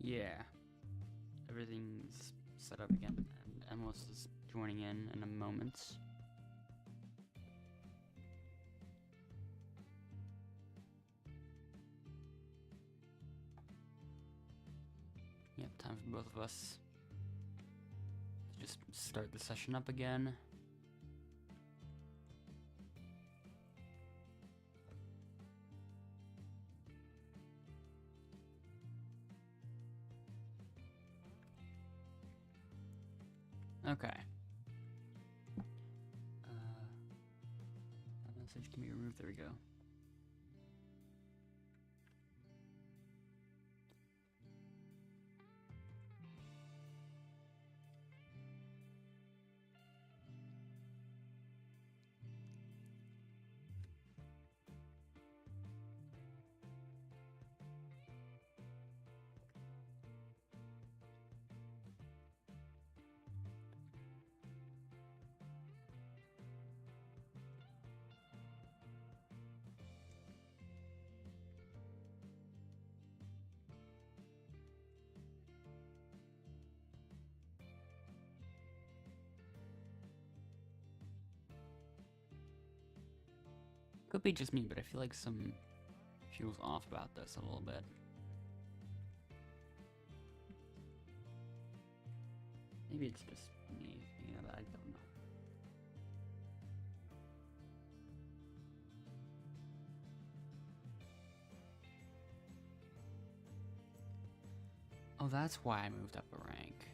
Yeah, everything's set up again, and Emil's is joining in a moment. Yep, time for both of us to just start the session up again. Okay. That message can be removed. There we go. Could be just me, but I feel like some feels off about this a little bit. Maybe it's just me, but I don't know. Oh, that's why I moved up a rank.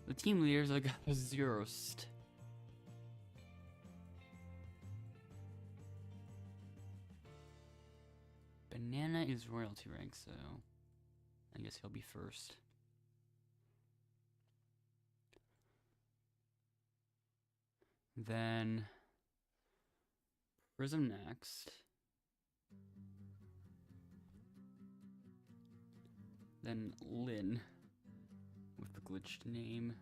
The team leaders are got a 0st. Banana is royalty rank, so I guess he'll be first. Then Prism next. Then Lynn with the glitched name.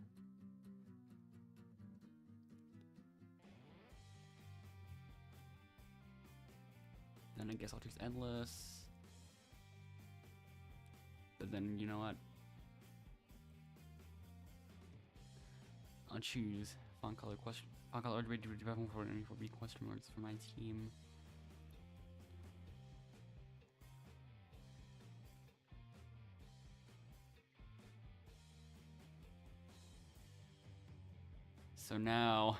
Then I guess I'll choose Endless. But then, you know what? I'll choose font color question. Font color for any 4B question marks for my team. So now,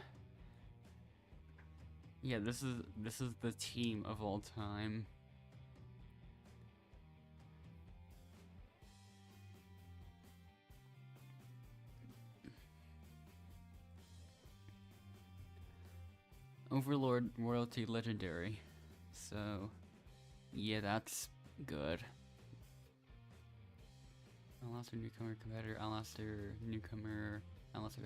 yeah, this is the team of all time. Overlord royalty legendary. So, yeah, that's good. Outlaster newcomer competitor, Outlaster newcomer, Outlaster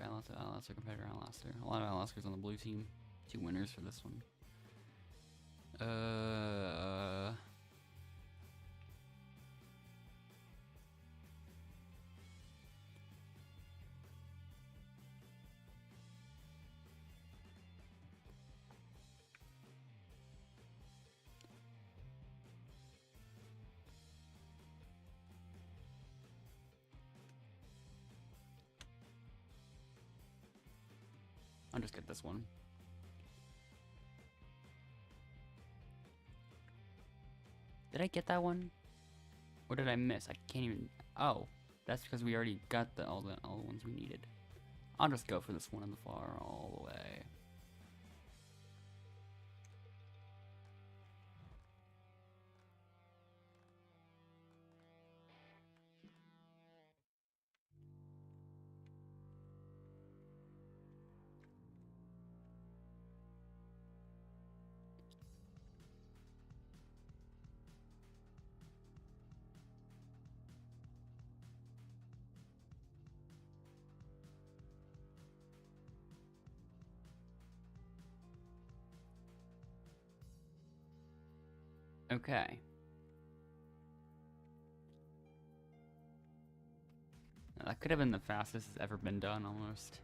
competitor, Outlaster. A lot of Outlasters on the blue team. 2 winners for this one. I'll just get this one. Did I get that one? What did I miss? I can't even. Oh, that's because we already got all the ones we needed. I'll just go for this one in the far all the way. Okay. That could have been the fastest it's ever been done, almost.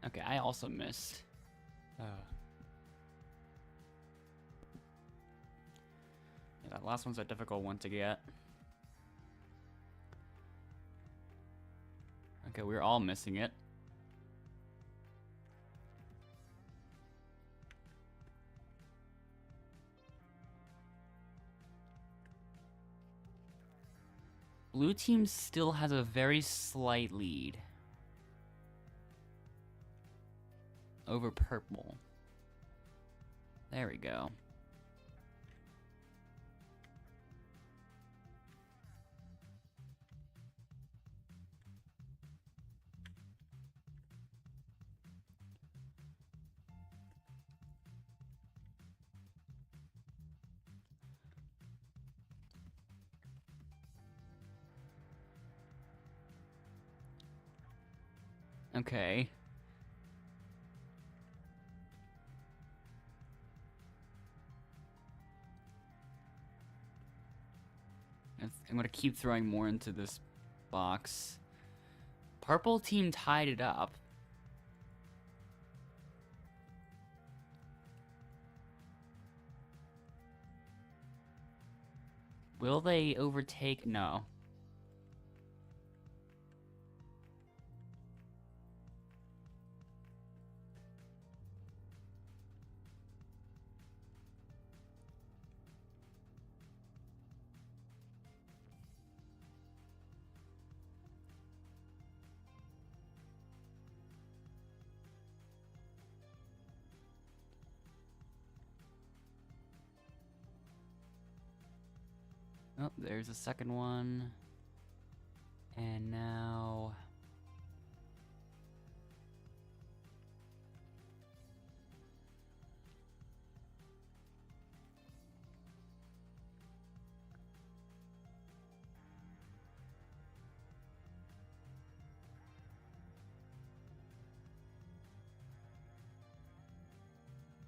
Okay, I also missed. Yeah, that last one's a difficult one to get. Okay, we're all missing it. Blue team still has a very slight lead over purple. There we go. Okay. I'm gonna keep throwing more into this box. Purple team tied it up. Will they overtake? No. Oh, there's a second one. And now...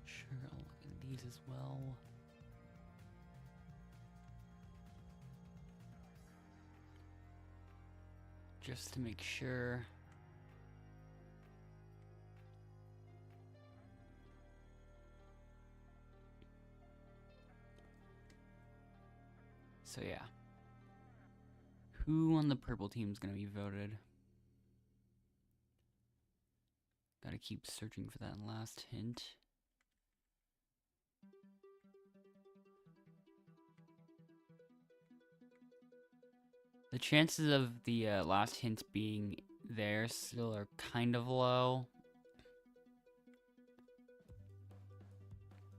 Sure, I'll look at these as well. Just to make sure. So yeah. Who on the purple team is gonna be voted? Gotta keep searching for that last hint. The chances of the last hint being there still are kind of low.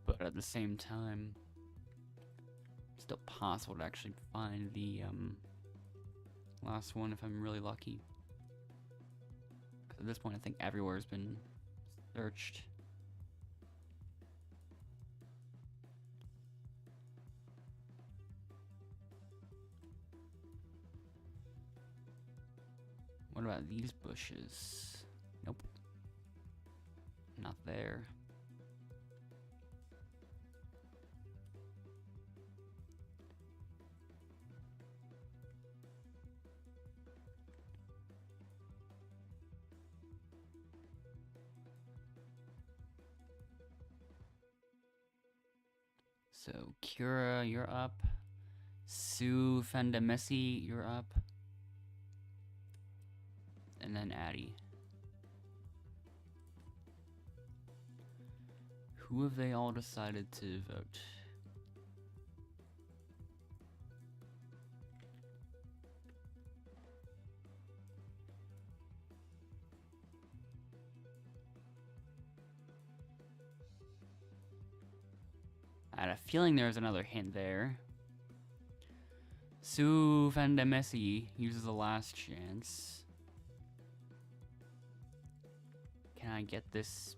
But at the same time, still possible to actually find the last one if I'm really lucky. 'Cause at this point, I think everywhere has been searched. What about these bushes? Nope. Not there. So, Kira, you're up. Sue Fendamesi, you're up. And then Addie. Who have they all decided to vote? I had a feeling there was another hint there. Sue Fendamesi uses the last chance. Can I get this?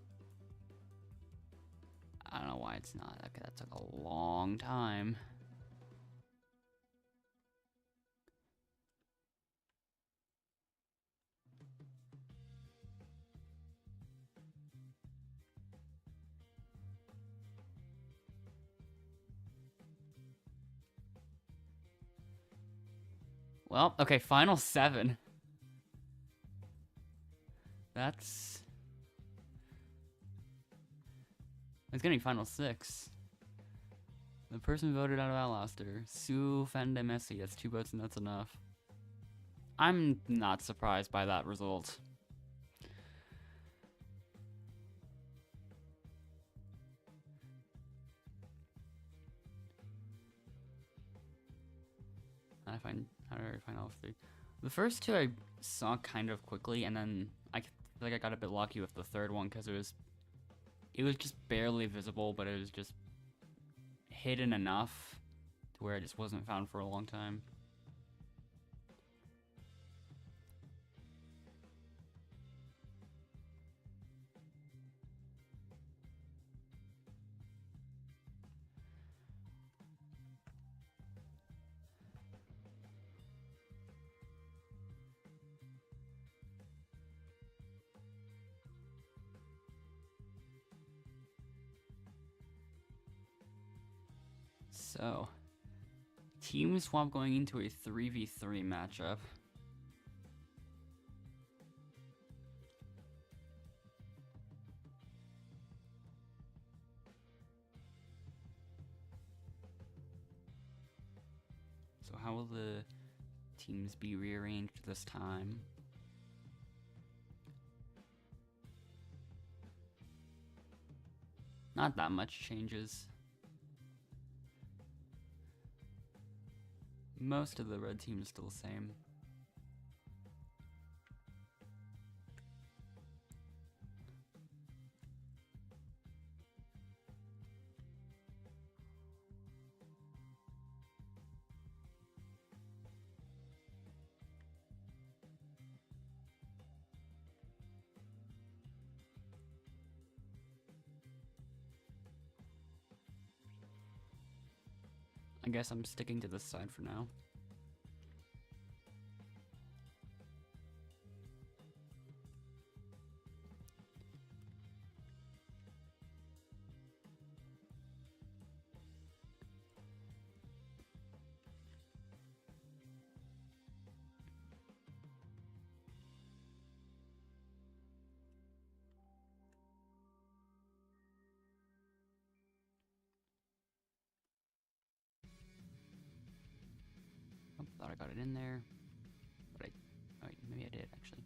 I don't know why it's not. Okay, that took a long time. Well, okay, final 7. That's... It's gonna be final 6. The person voted out of Outlaster. Sue Fende Messi. That's 2 votes and that's enough. I'm not surprised by that result. How did I find all 3? The first 2 I saw kind of quickly, and then I feel like I got a bit lucky with the third one because it was just barely visible, but it was just hidden enough to where it just wasn't found for a long time. So, team swap going into a 3v3 matchup. So how will the teams be rearranged this time? Not that much changes. Most of the red team is still the same. I guess I'm sticking to this side for now. Oh, thought I got it in there, but oh wait, maybe I did actually.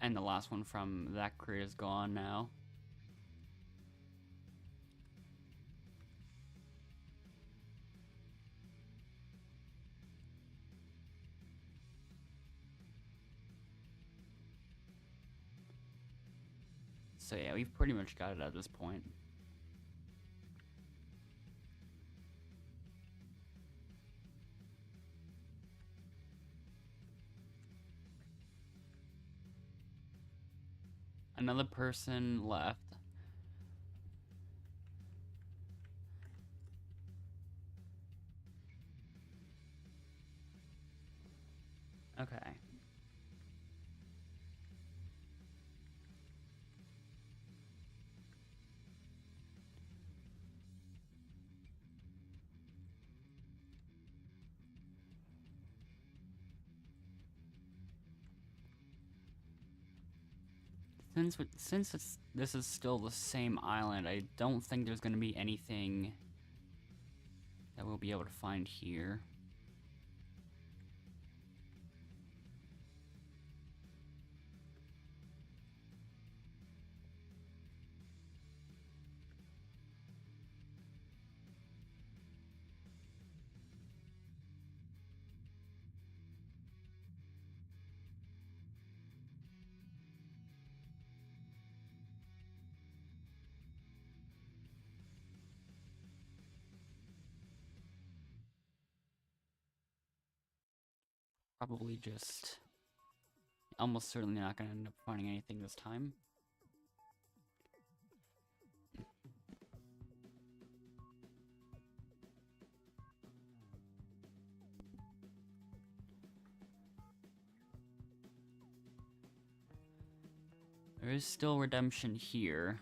And the last one from that crate is gone now. So yeah, we've pretty much got it at this point. Another person left. Okay. Since this is still the same island, I don't think there's going to be anything that we'll be able to find here. Probably just almost certainly not going to end up finding anything this time. There is still redemption here.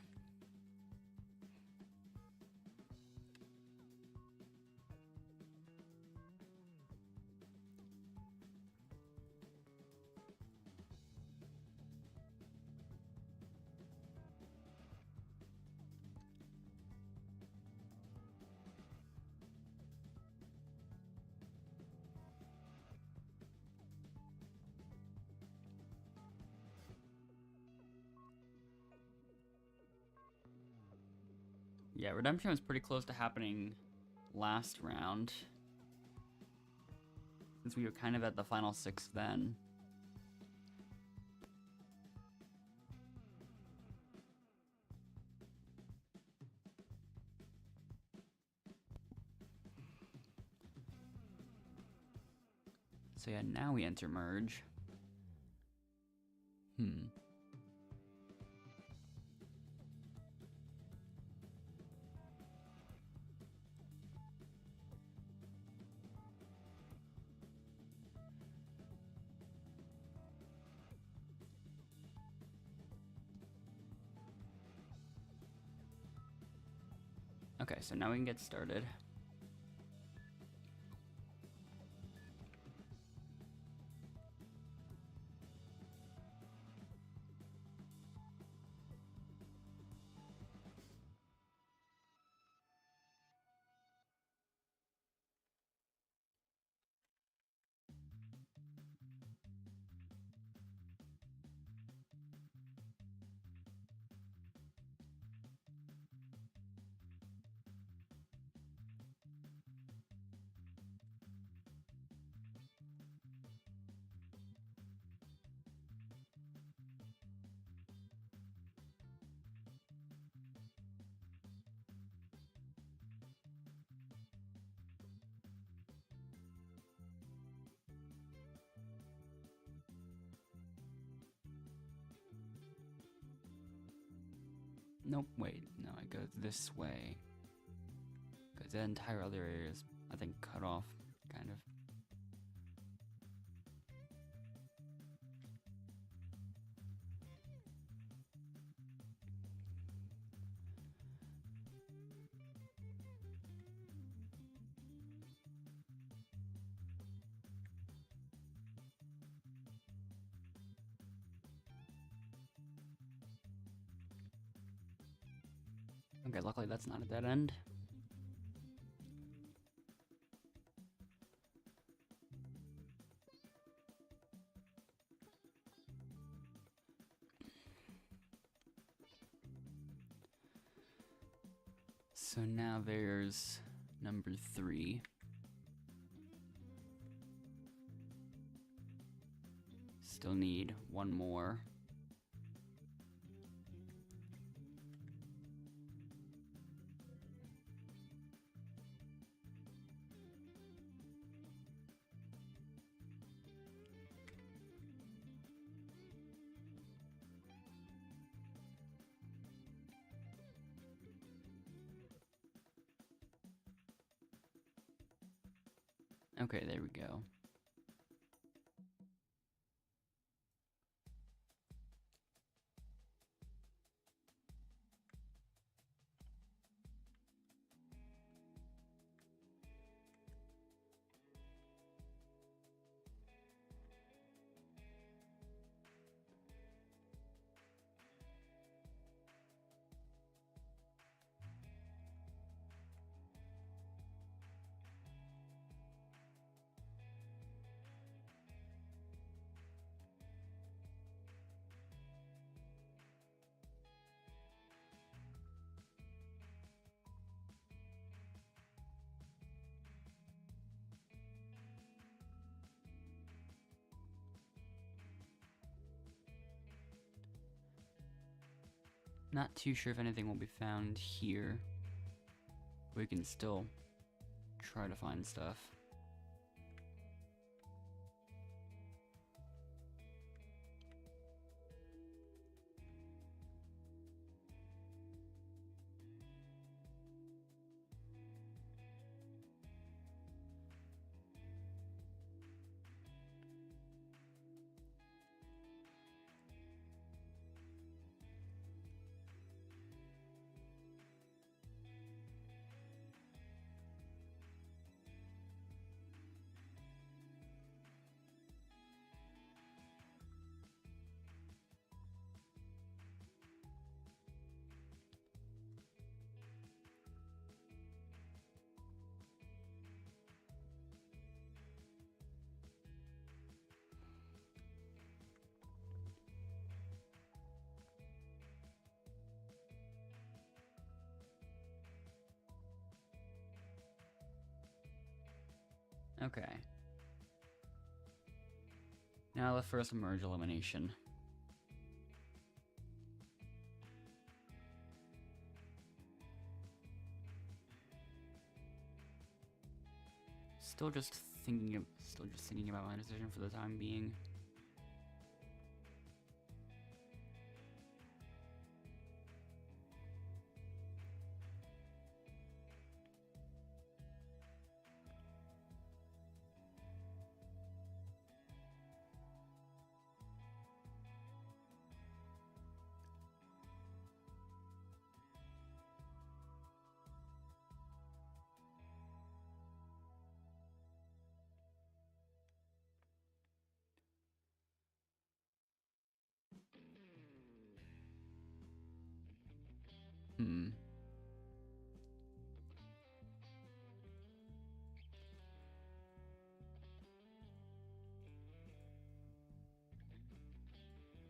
Yeah, redemption was pretty close to happening last round, since we were kind of at the final 6 then. So yeah, now we enter merge. Okay, so now we can get started. Nope, wait, no, it goes this way. Because the entire other area is, I think, cut off, kind of. Okay, luckily that's not a dead end. So now there's number 3. Still need one more. Okay, there we go. Not too sure if anything will be found here. We can still try to find stuff. Okay. Now the first merge elimination. Still just thinking about my decision for the time being.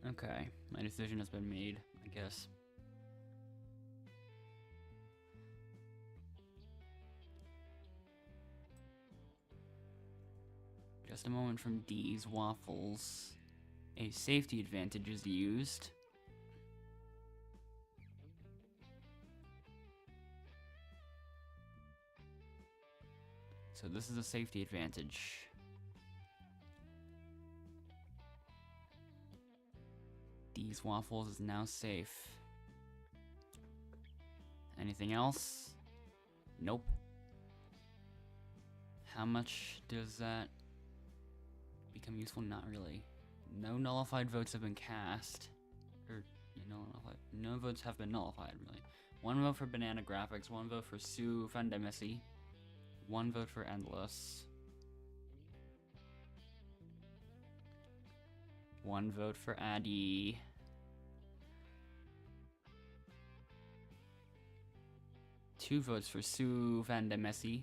Okay, my decision has been made, I guess. Just a moment from D's waffles. A safety advantage is used. So this is a safety advantage. D's waffles is now safe. Anything else? Nope. How much does that become useful? Not really. No nullified votes have been cast. Or, no votes have been nullified, really. 1 vote for Banana Graphics, 1 vote for Sue Fandemisi, 1 vote for Endless, 1 vote for Addy, 2 votes for Sue Fandemisi,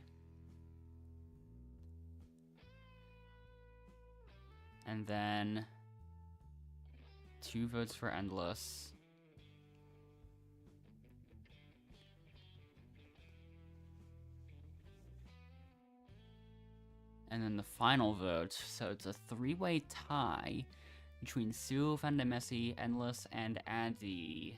and then 2 votes for Endless. And then the final vote, so it's a 3-way tie between Sue Fandemisi, Endless, and Addy.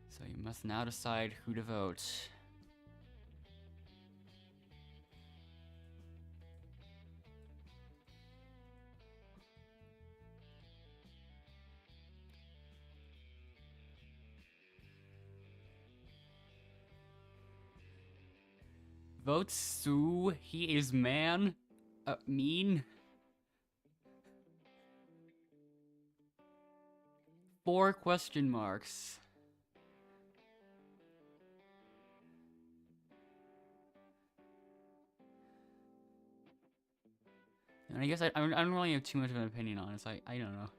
So you must now decide who to vote. Vote Sue, he is mean. 4 question marks. And I guess I don't really have too much of an opinion on this. I don't know.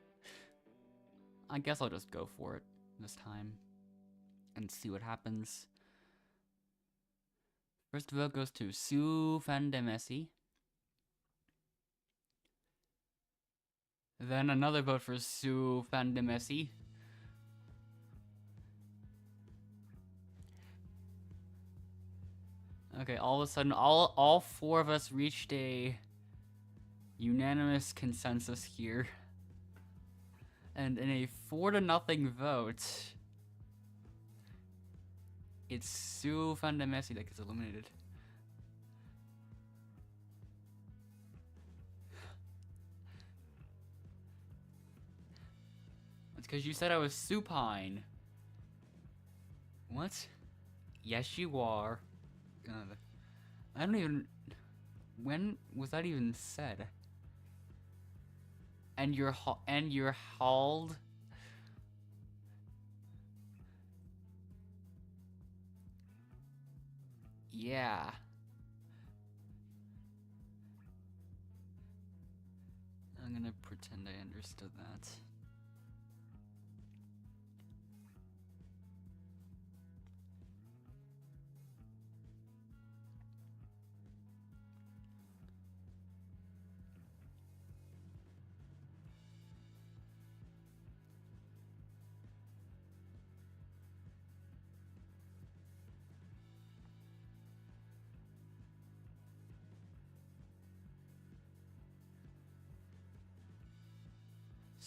I guess I'll just go for it this time and see what happens. First vote goes to Sue Fandemisi. Then another vote for Sue Fandemisi. Okay, all of a sudden, all 4 of us reached a unanimous consensus here. And in a 4-0 vote, it's Sue Fandemisi that gets eliminated. It's because you said I was supine. What? Yes, you are. God. I don't even... When was that even said? And you're hauled? Yeah. I'm gonna pretend I understood that.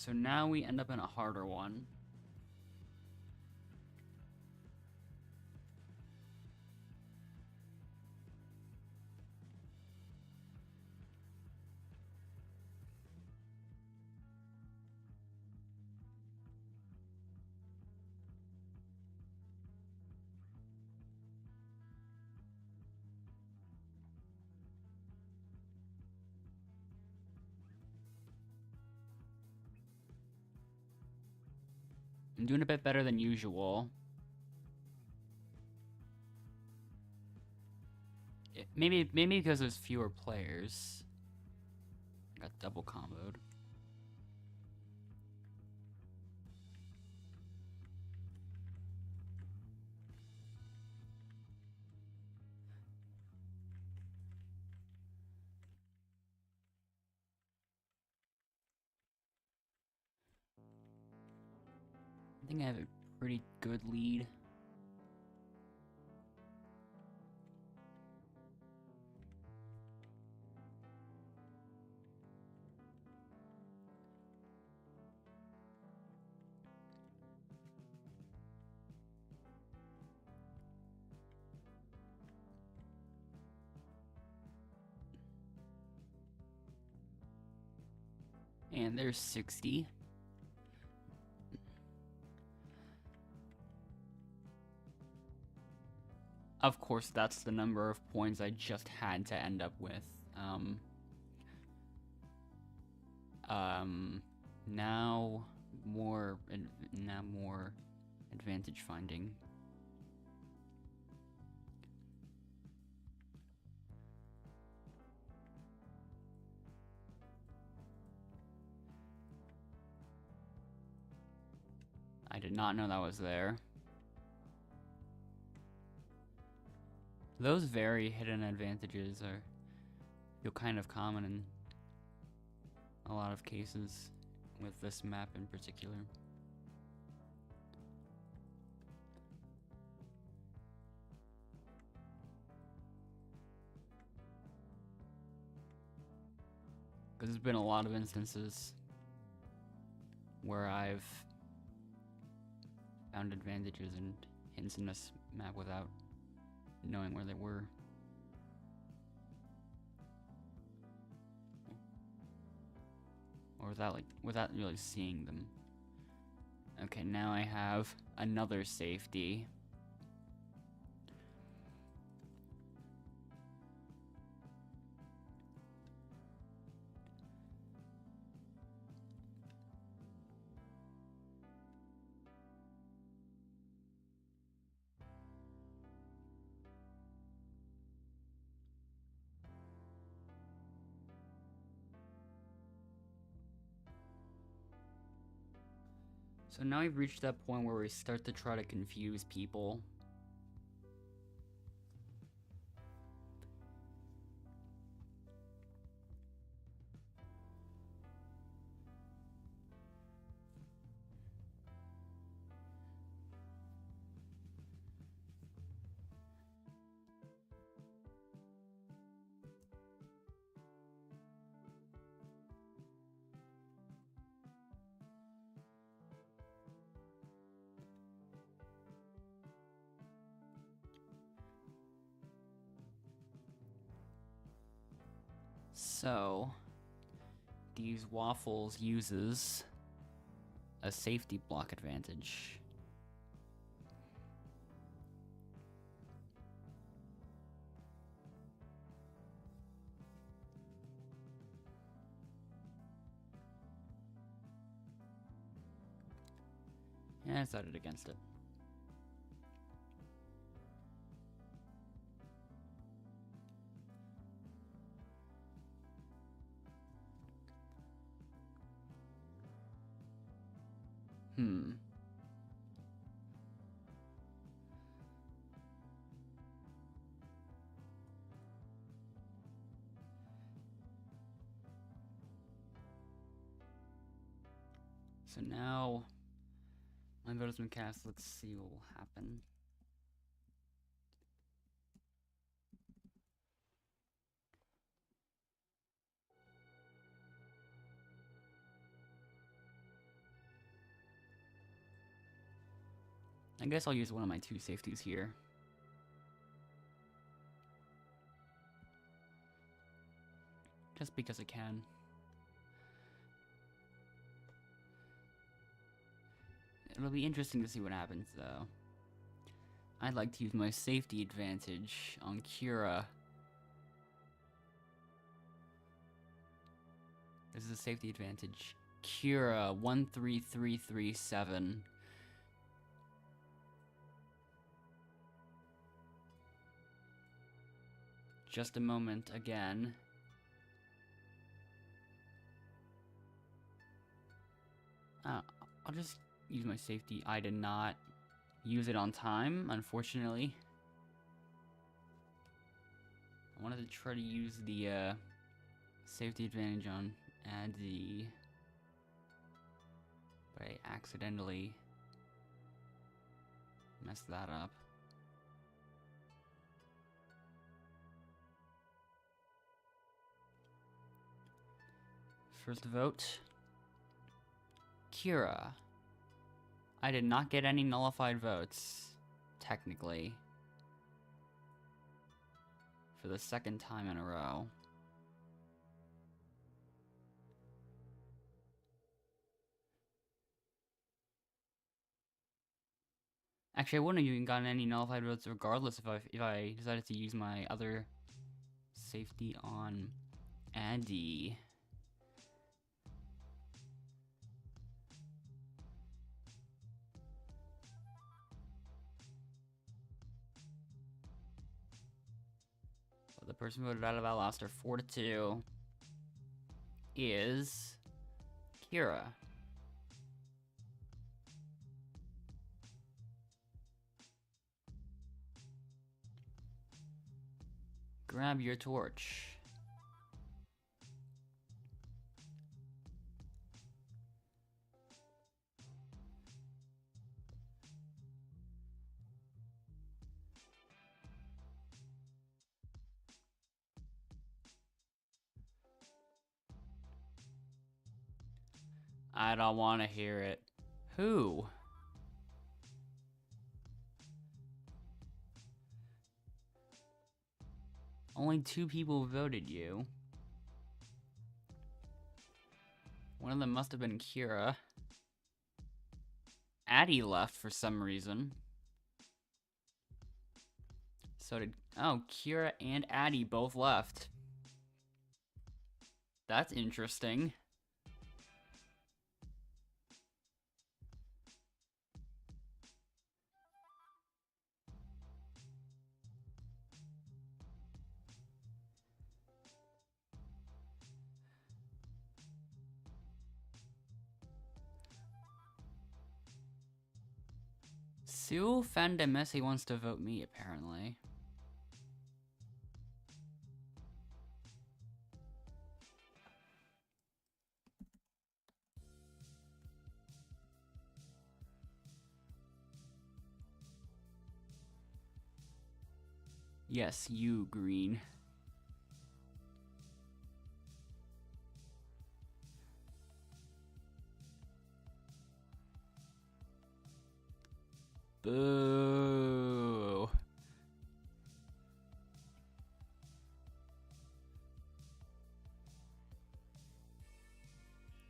So now we end up in a harder one. I'm doing a bit better than usual. Maybe because there's fewer players. I got double comboed. I think I have a pretty good lead. And there's 60. Of course, that's the number of points I just had to end up with. Now more advantage finding. I did not know that was there. Those very hidden advantages feel kind of common in a lot of cases with this map in particular. Because there's been a lot of instances where I've found advantages and hints in this map without knowing where they were. Or without really seeing them. Okay, now I have another safety. So now we've reached that point where we start to try to confuse people. So, these waffles uses a safety block advantage. Yeah, I decided against it. So now my vote has been cast. Let's see what will happen. I guess I'll use one of my 2 safeties here. Just because I can. It'll be interesting to see what happens, though. I'd like to use my safety advantage on Kira. This is a safety advantage. Kira 13337. Just a moment again. I'll just use my safety. I did not use it on time, unfortunately. I wanted to try to use the safety advantage on Addy, but I accidentally messed that up. First vote. Kira. I did not get any nullified votes, technically, for the 2nd time in a row. Actually, I wouldn't have even gotten any nullified votes regardless if I decided to use my other safety on Addy. The person voted out of Outlaster 4-2 is Kira. Grab your torch. I don't want to hear it. Who? Only 2 people voted you. One of them must have been Kira. Addy left for some reason. So did... Oh, Kira and Addy both left. That's interesting. Sue Fandemesi wants to vote me, apparently. Yes, you, Green. Boo.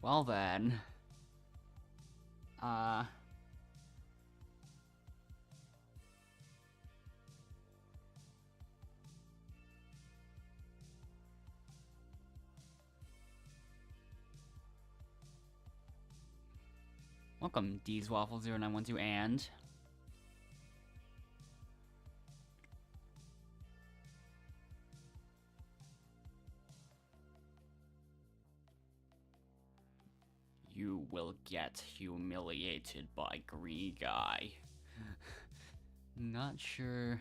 Well then. Welcome, D's Waffle 0912 and... You will get humiliated by Green Guy. Not sure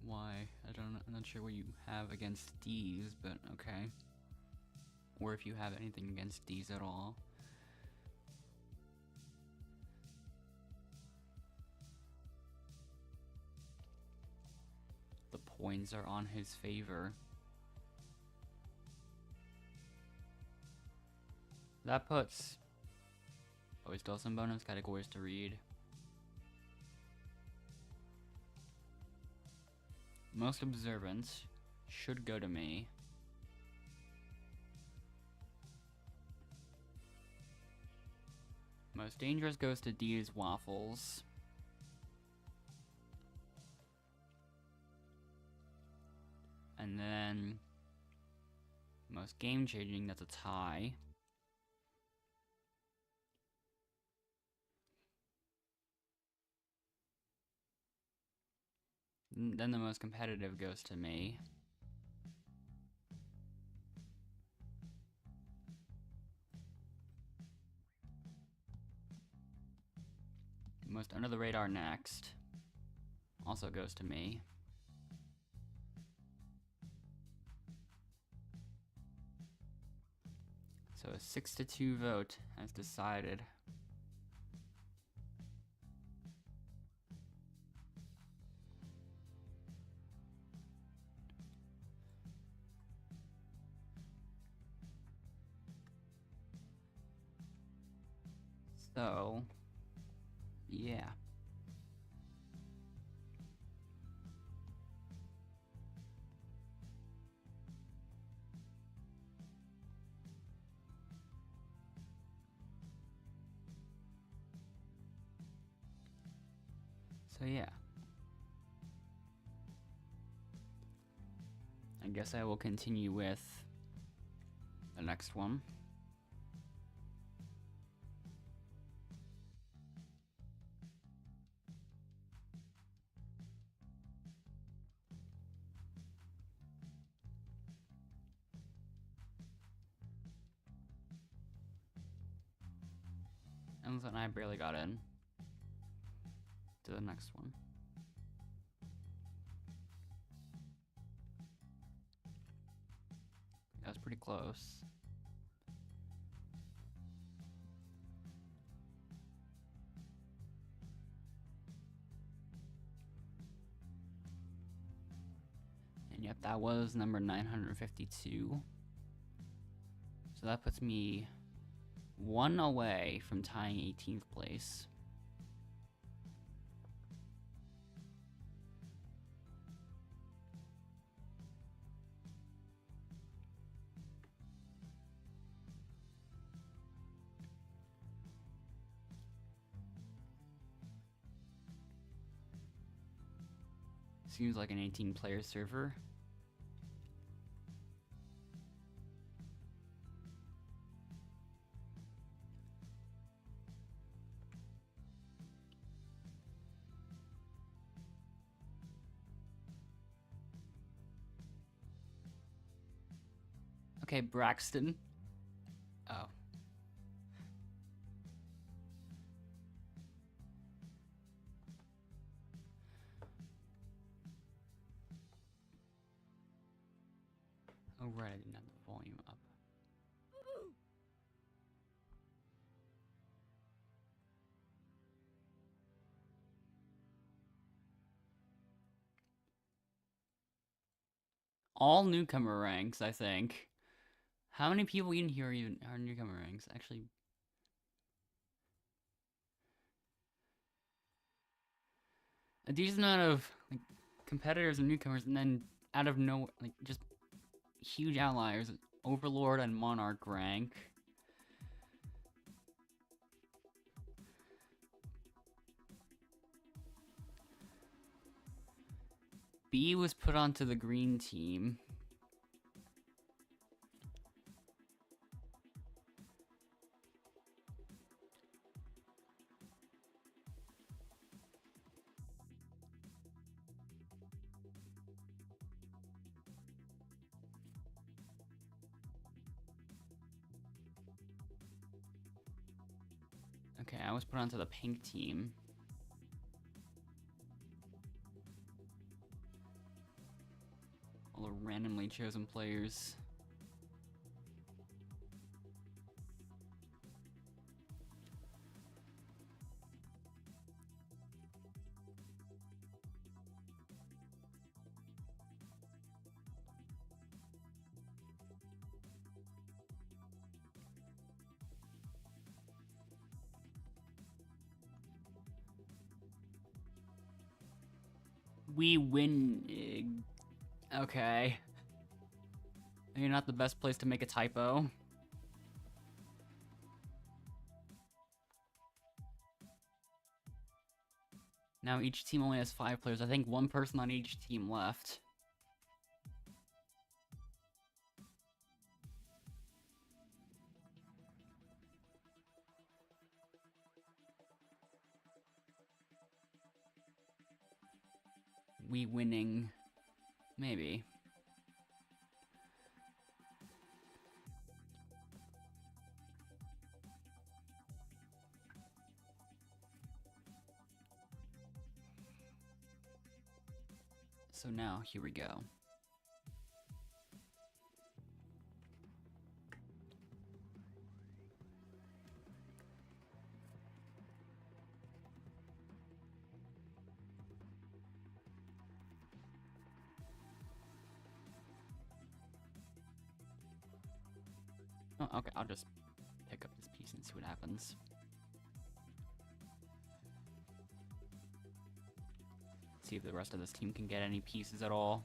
why. I'm not sure what you have against D's, but okay. Or if you have anything against D's at all. The points are on his favor. That puts... Oh, we still have some bonus categories to read. Most observant should go to me. Most dangerous goes to D's Waffles. And then most game-changing, that's a tie. Then the most competitive goes to me. Most under the radar next also goes to me. So a 6-2 vote has decided. So, yeah. So yeah. I guess I will continue with the next one. And then I barely got in to the next one. That was pretty close. And yep, that was number 952. So that puts me one away from tying 18th place. Seems like an 18-player server. Okay, Braxton. Oh. Oh, right, I didn't have the volume up. All newcomer ranks, I think. How many people in here even are newcomer ranks? Actually, a decent amount of like competitors and newcomers, and then out of no, like just huge outliers, Overlord and Monarch rank. B was put onto the green team. Okay, I was put onto the pink team. All the randomly chosen players. We win. Okay. You're not the best place to make a typo. Now each team only has 5 players. I think one person on each team left. We winning. Maybe. So now, here we go. Oh, okay, I'll just pick up this piece and see what happens. See if the rest of this team can get any pieces at all.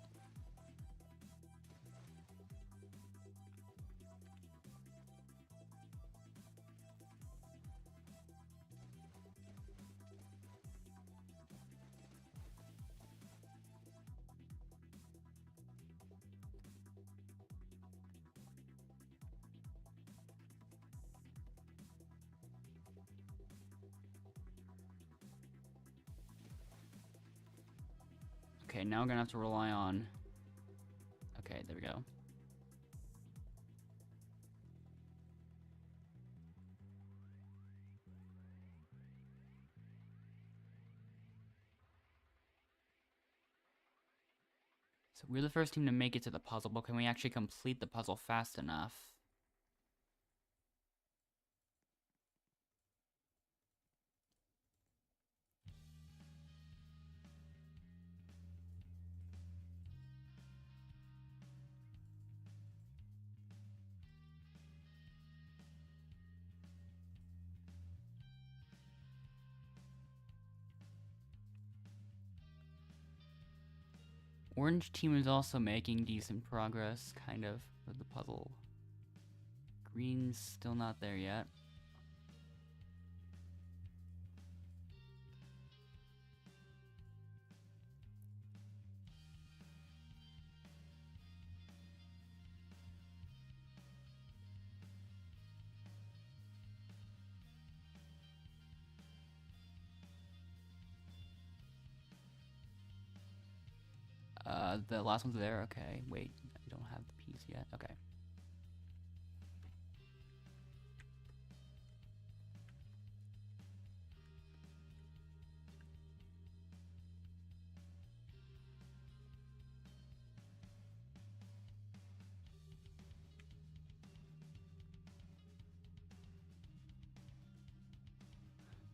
Okay, now I'm gonna have to rely on... Okay, there we go. So we're the first team to make it to the puzzle, but can we actually complete the puzzle fast enough? Orange team is also making decent progress, kind of, with the puzzle. Green's still not there yet. The last one's there, okay. Wait, I don't have the piece yet, okay.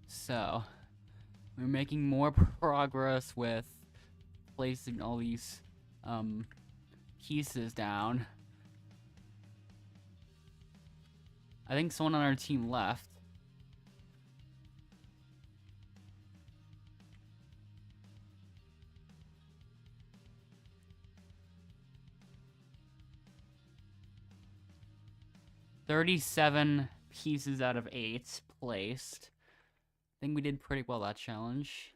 So, we're making more progress with placing all these pieces down. I think someone on our team left. "37 pieces out of 8 placed. I think we did pretty well that challenge.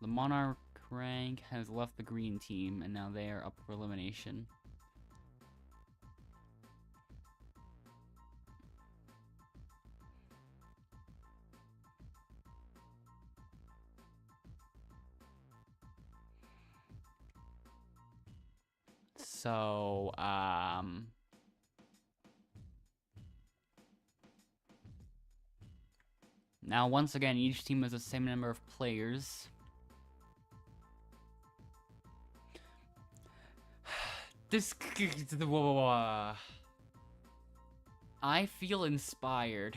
The Monarch rank has left the green team, and now they are up for elimination. So, now once again, each team has the same number of players. This... I feel inspired.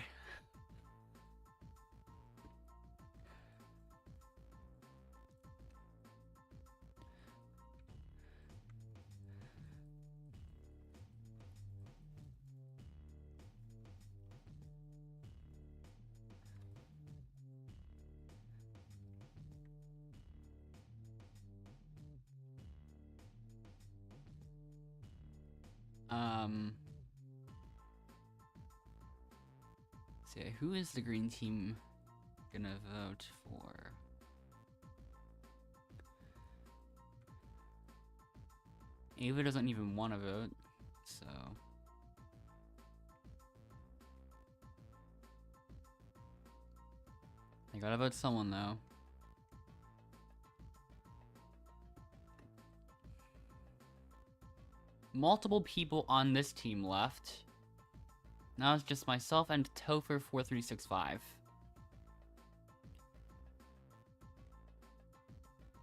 So who is the green team gonna vote for? Ava doesn't even want to vote, so... I gotta vote someone, though. Multiple people on this team left. Now it's just myself and Topher4365.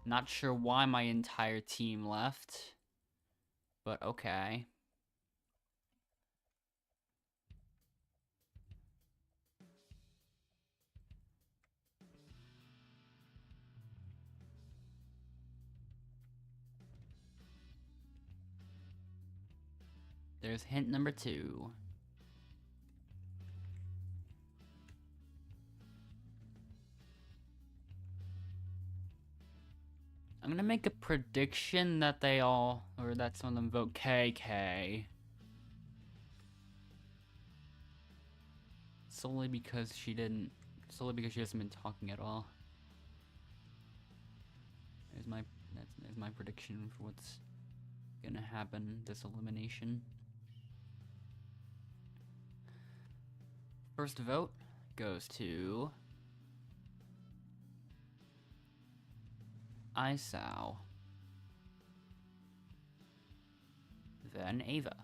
Not sure why my entire team left, but okay. There's hint number 2. I'm gonna make a prediction that they all, or that some of them vote KK. Solely because she hasn't been talking at all. There's my prediction for what's gonna happen this elimination. First vote goes to Isao. Then Ava.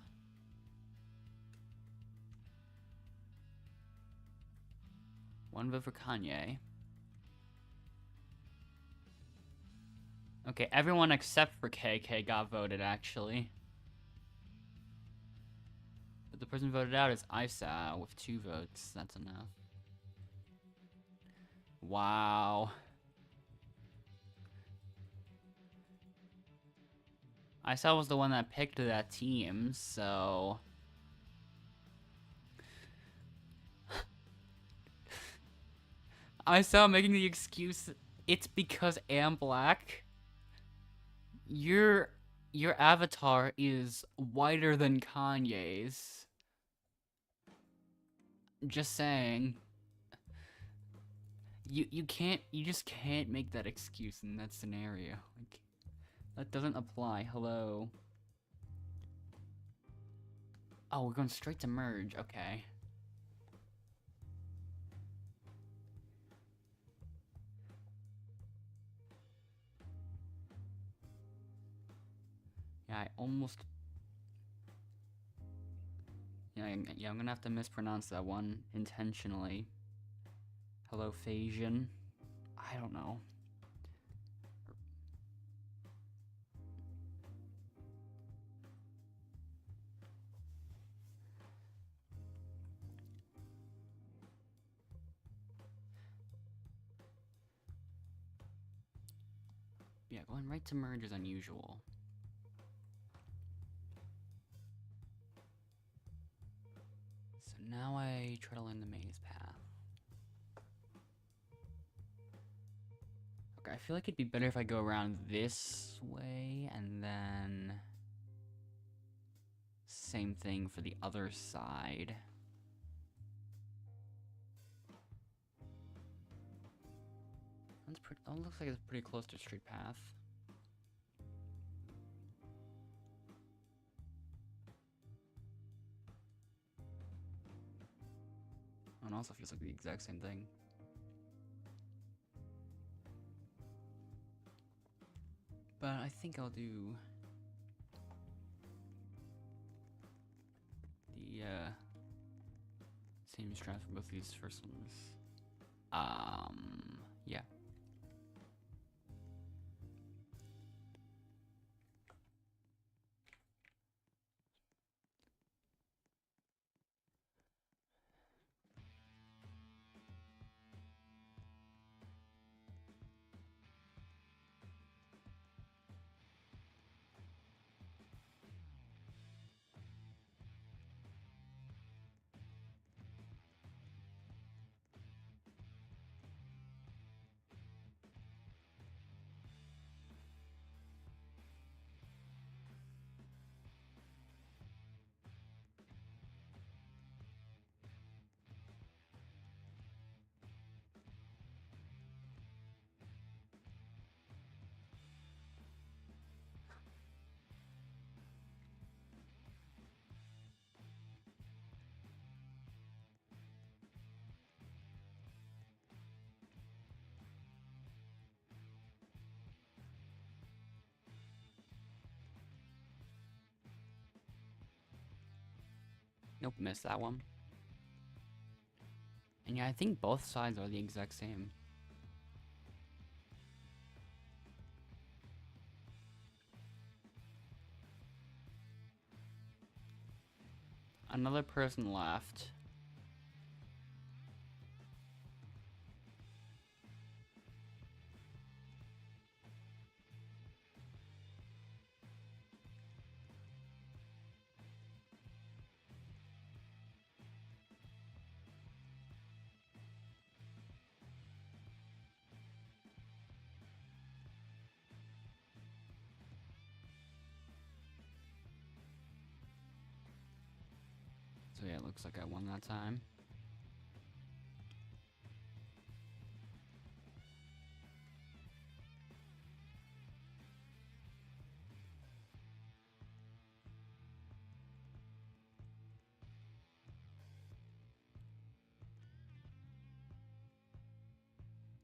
One vote for Kanye. Okay, everyone except for KK got voted, actually. But the person voted out is Isao with 2 votes. That's enough. Wow. Isao was the one that picked that team, so... Isao making the excuse, it's because I'm black. Your avatar is whiter than Kanye's. Just saying. You just can't make that excuse in that scenario. Like, that doesn't apply. Hello. Oh, we're going straight to merge. Okay. Yeah, I almost... Yeah, I'm gonna have to mispronounce that one intentionally. Hello, Phasian. I don't know. Yeah, going right to merge is unusual. So now I try to learn the maze path. Okay, I feel like it'd be better if I go around this way and then... Same thing for the other side. That looks like it's pretty close to straight path. And also feels like the exact same thing. But I think I'll do the same strat for both of these first ones. Yeah. Nope, missed that one. And yeah, I think both sides are the exact same. Another person left. So yeah, it looks like I won that time.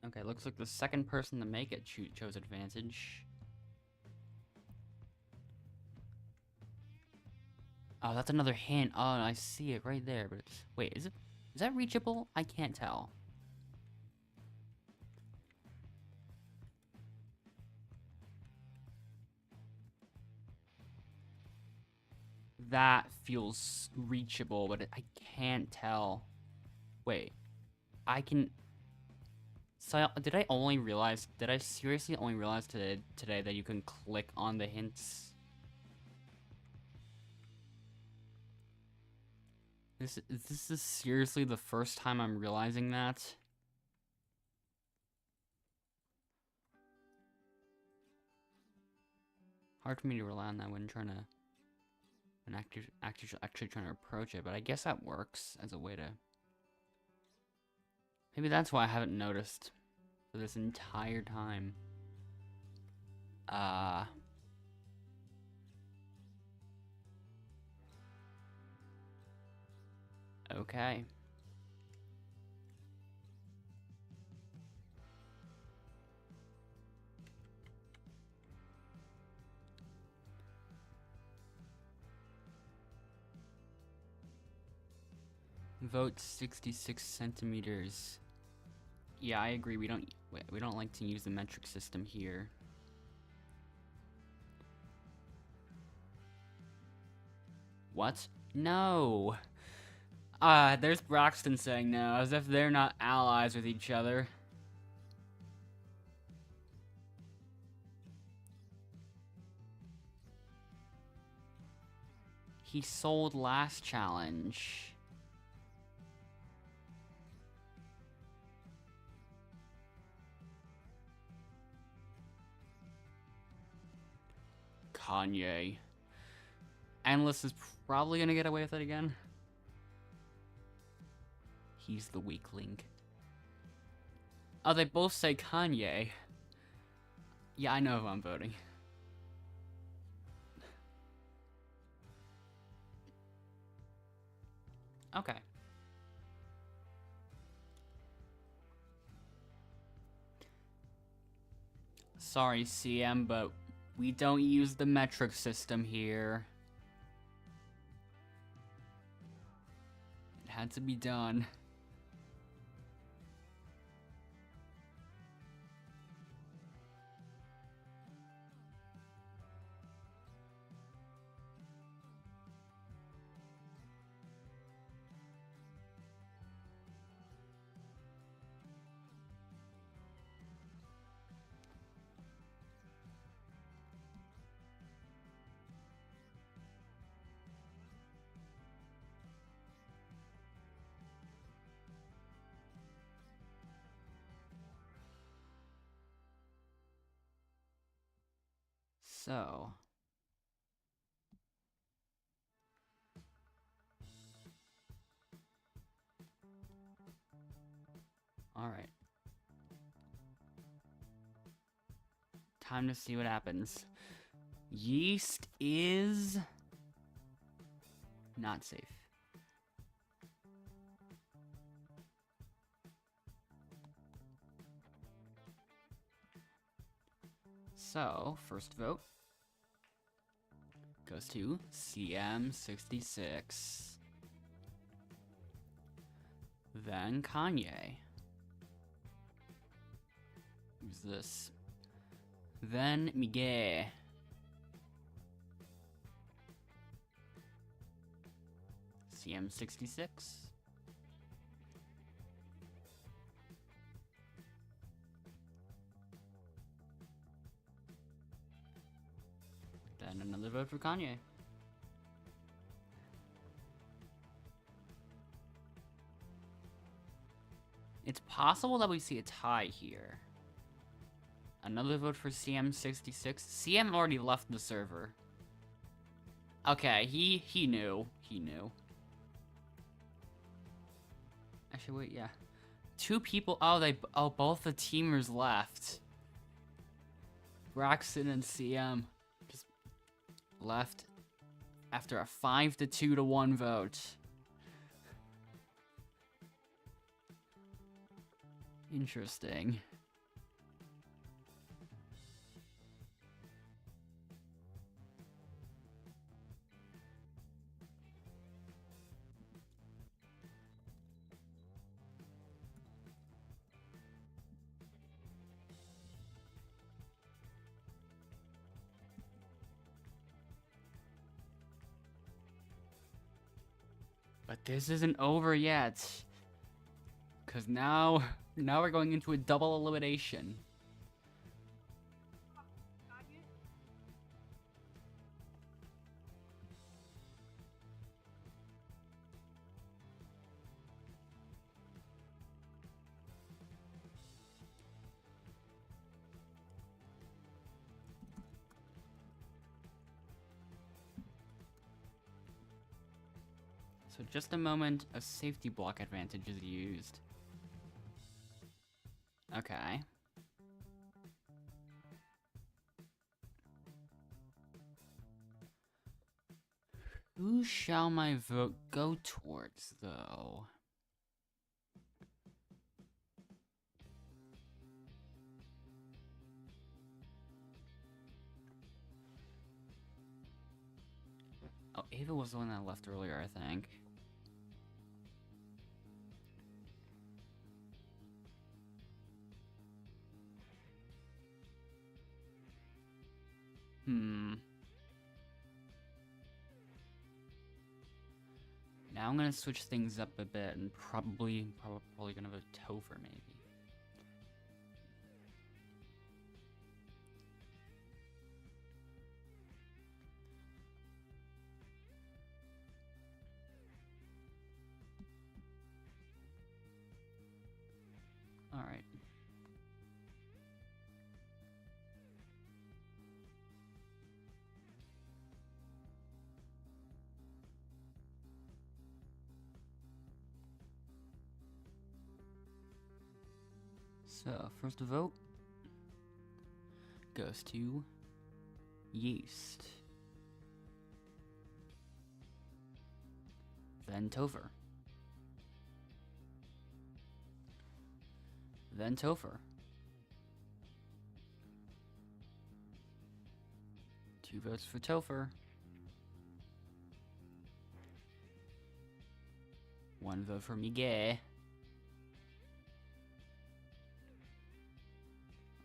Okay, looks like the second person to make it chose advantage. Oh, that's another hint. Oh, I see it right there. But wait, is that reachable? I can't tell. That feels reachable, but I can't tell. Wait, I can. So did I seriously only realize today that you can click on the hints? This is seriously the first time I'm realizing that. Hard for me to rely on that when trying to, actually trying to approach it, but I guess that works as a way to. Maybe that's why I haven't noticed for this entire time. Okay. Vote 66 centimeters. Yeah, I agree. We don't like to use the metric system here. What? No. There's Braxton saying no, as if they're not allies with each other. He sold last challenge. Kanye. Endless is probably gonna get away with it again. He's the weak link. Oh, they both say Kanye. Yeah, I know who I'm voting. Okay. Sorry, CM, but we don't use the metric system here. It had to be done. So. Alright. Time to see what happens. Yeast is not safe. So, first vote goes to CM66. Then Kanye. Who's this? Then Miguel. CM66. Then another vote for Kanye. It's possible that we see a tie here. Another vote for CM66. CM already left the server. Okay, he knew. He knew. Actually, wait, yeah. Two people. Oh, both the teamers left. Braxton and CM just left after a 5-2-1 vote. Interesting. But this isn't over yet. Cause now we're going into a double elimination. So just a moment, a safety block advantage is used. Okay. Who shall my vote go towards, though? Oh, Ava was the one that left earlier, I think. Now I'm gonna switch things up a bit and probably gonna vote Topher maybe. All right. So, first vote goes to Yeast. Then Topher. Then Topher. 2 votes for Topher. 1 vote for Miguel.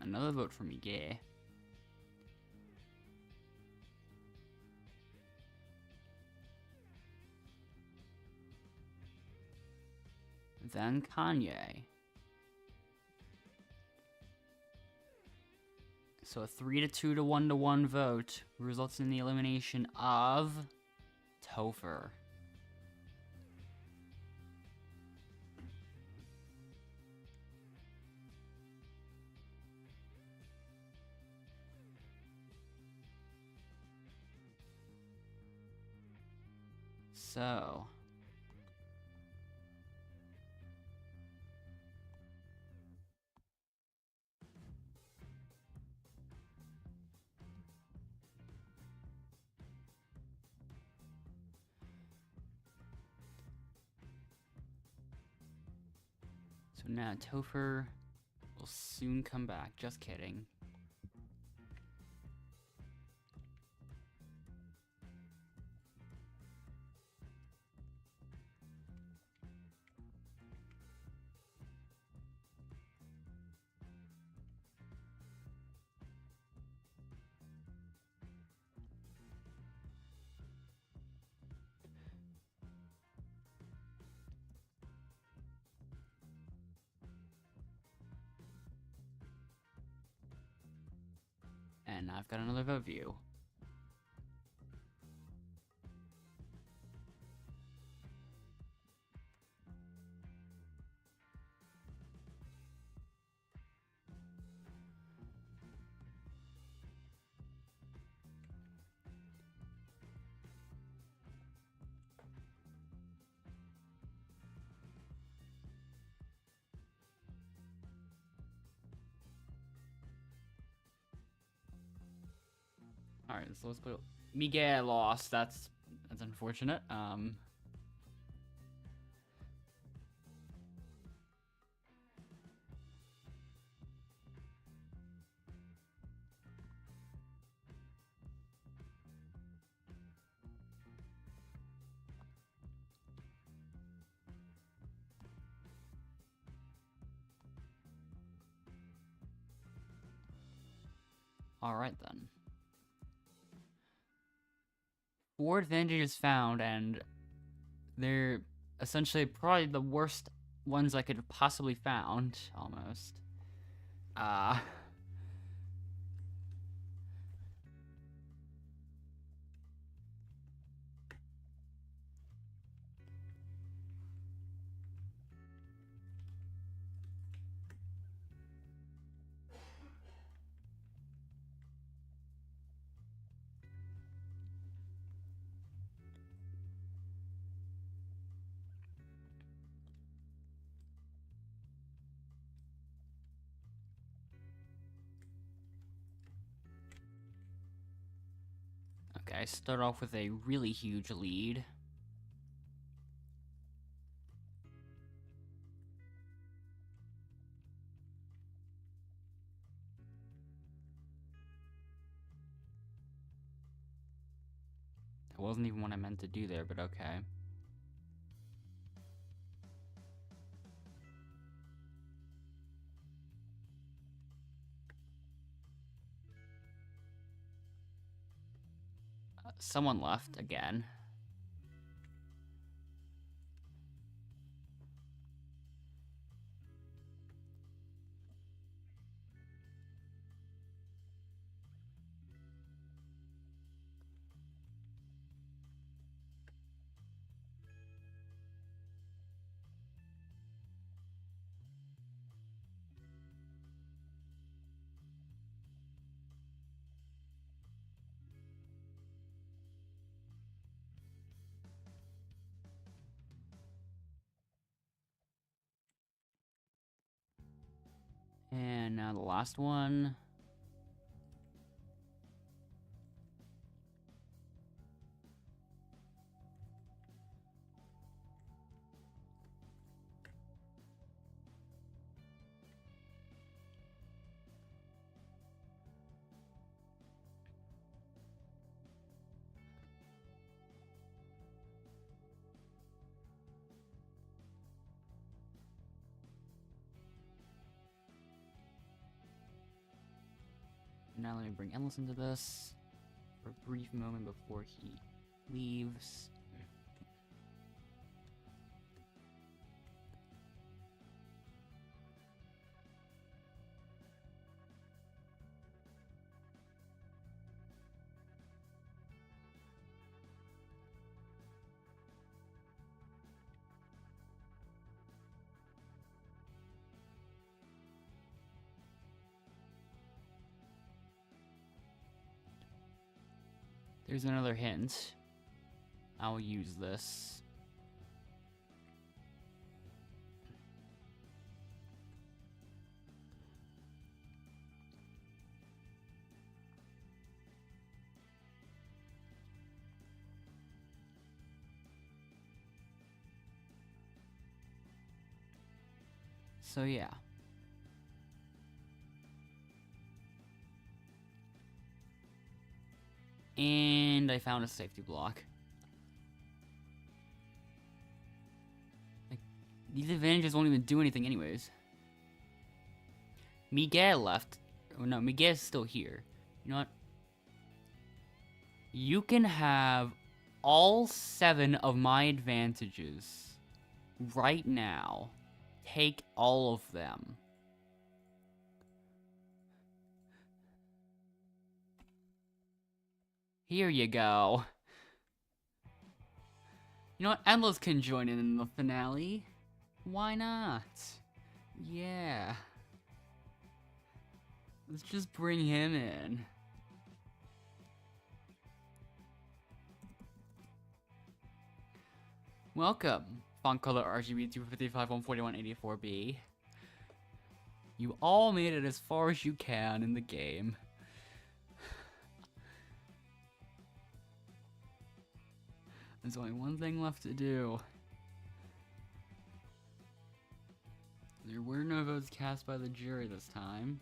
Another vote for Miguel. Then Kanye. So a 3-2 to 1-1 vote results in the elimination of Topher. So now Topher will soon come back. Just kidding. And I've got another vote view. Alright, so let's put Miguel lost. That's unfortunate. Alright then. 4 advantages found, and they're essentially probably the worst ones I could have possibly found, almost. Okay, I start off with a really huge lead. That wasn't even what I meant to do there, but okay. Someone left again. And now the last one. Now let me bring Endless into this for a brief moment before he leaves. There's another hint. I'll use this. So yeah. And I found a safety block. Like, these advantages won't even do anything anyways. Miguel left. Oh no, Miguel's still here. You know what? You can have all 7 of my advantages right now. Take all of them. Here you go. You know what? Endless can join in the finale. Why not? Yeah. Let's just bring him in. Welcome, font color RGB 255 14184B. You all made it as far as you can in the game. There's only one thing left to do. There were no votes cast by the jury this time.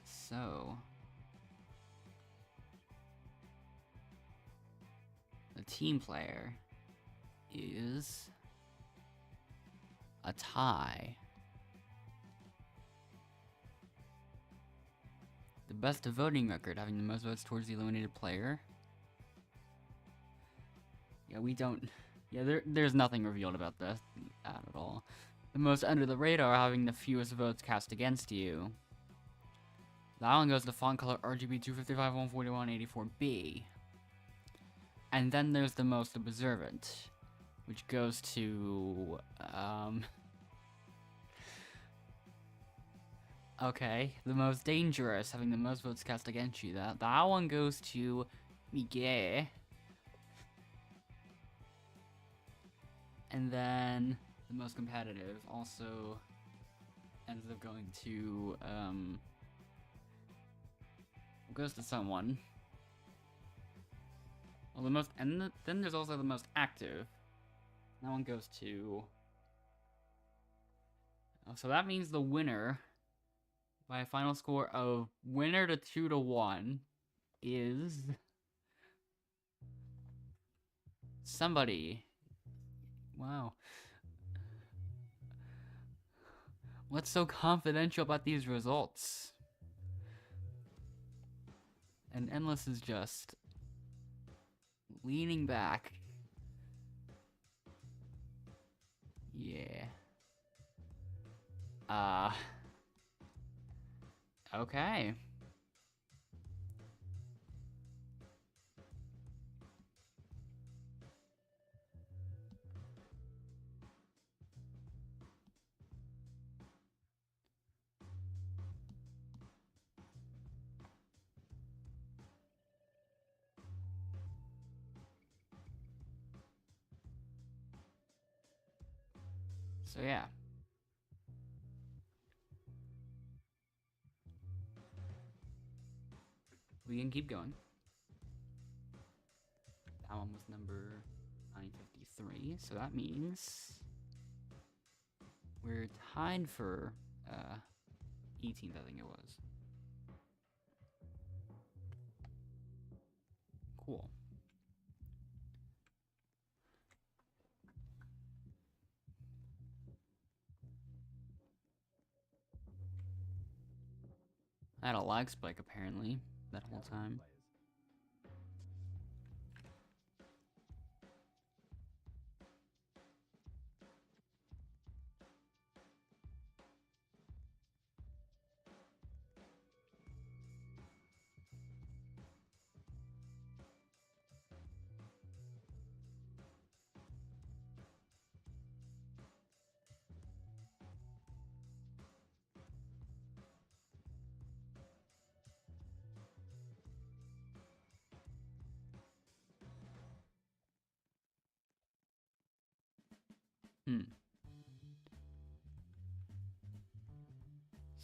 So... the team player is a tie. The best voting record, having the most votes towards the eliminated player. Yeah, we don't... yeah, there's nothing revealed about this at all. The most under the radar, having the fewest votes cast against you. That one goes to font color RGB 255 14184B. And then there's the most observant, which goes to, okay, the most dangerous, having the most votes cast against you. That one goes to Miguel. And then the most competitive also ends up going to, goes to someone. Well, the most, and then there's also the most active. That one goes to... oh, so that means the winner, by a final score of winner to 2-1, is... somebody. Wow. What's so confidential about these results? And Endless is just... leaning back. Yeah. Okay. So yeah. We can keep going. That one was number 953, so that means we're tied for 18th, I think it was. Cool. I had a lag spike apparently that whole time.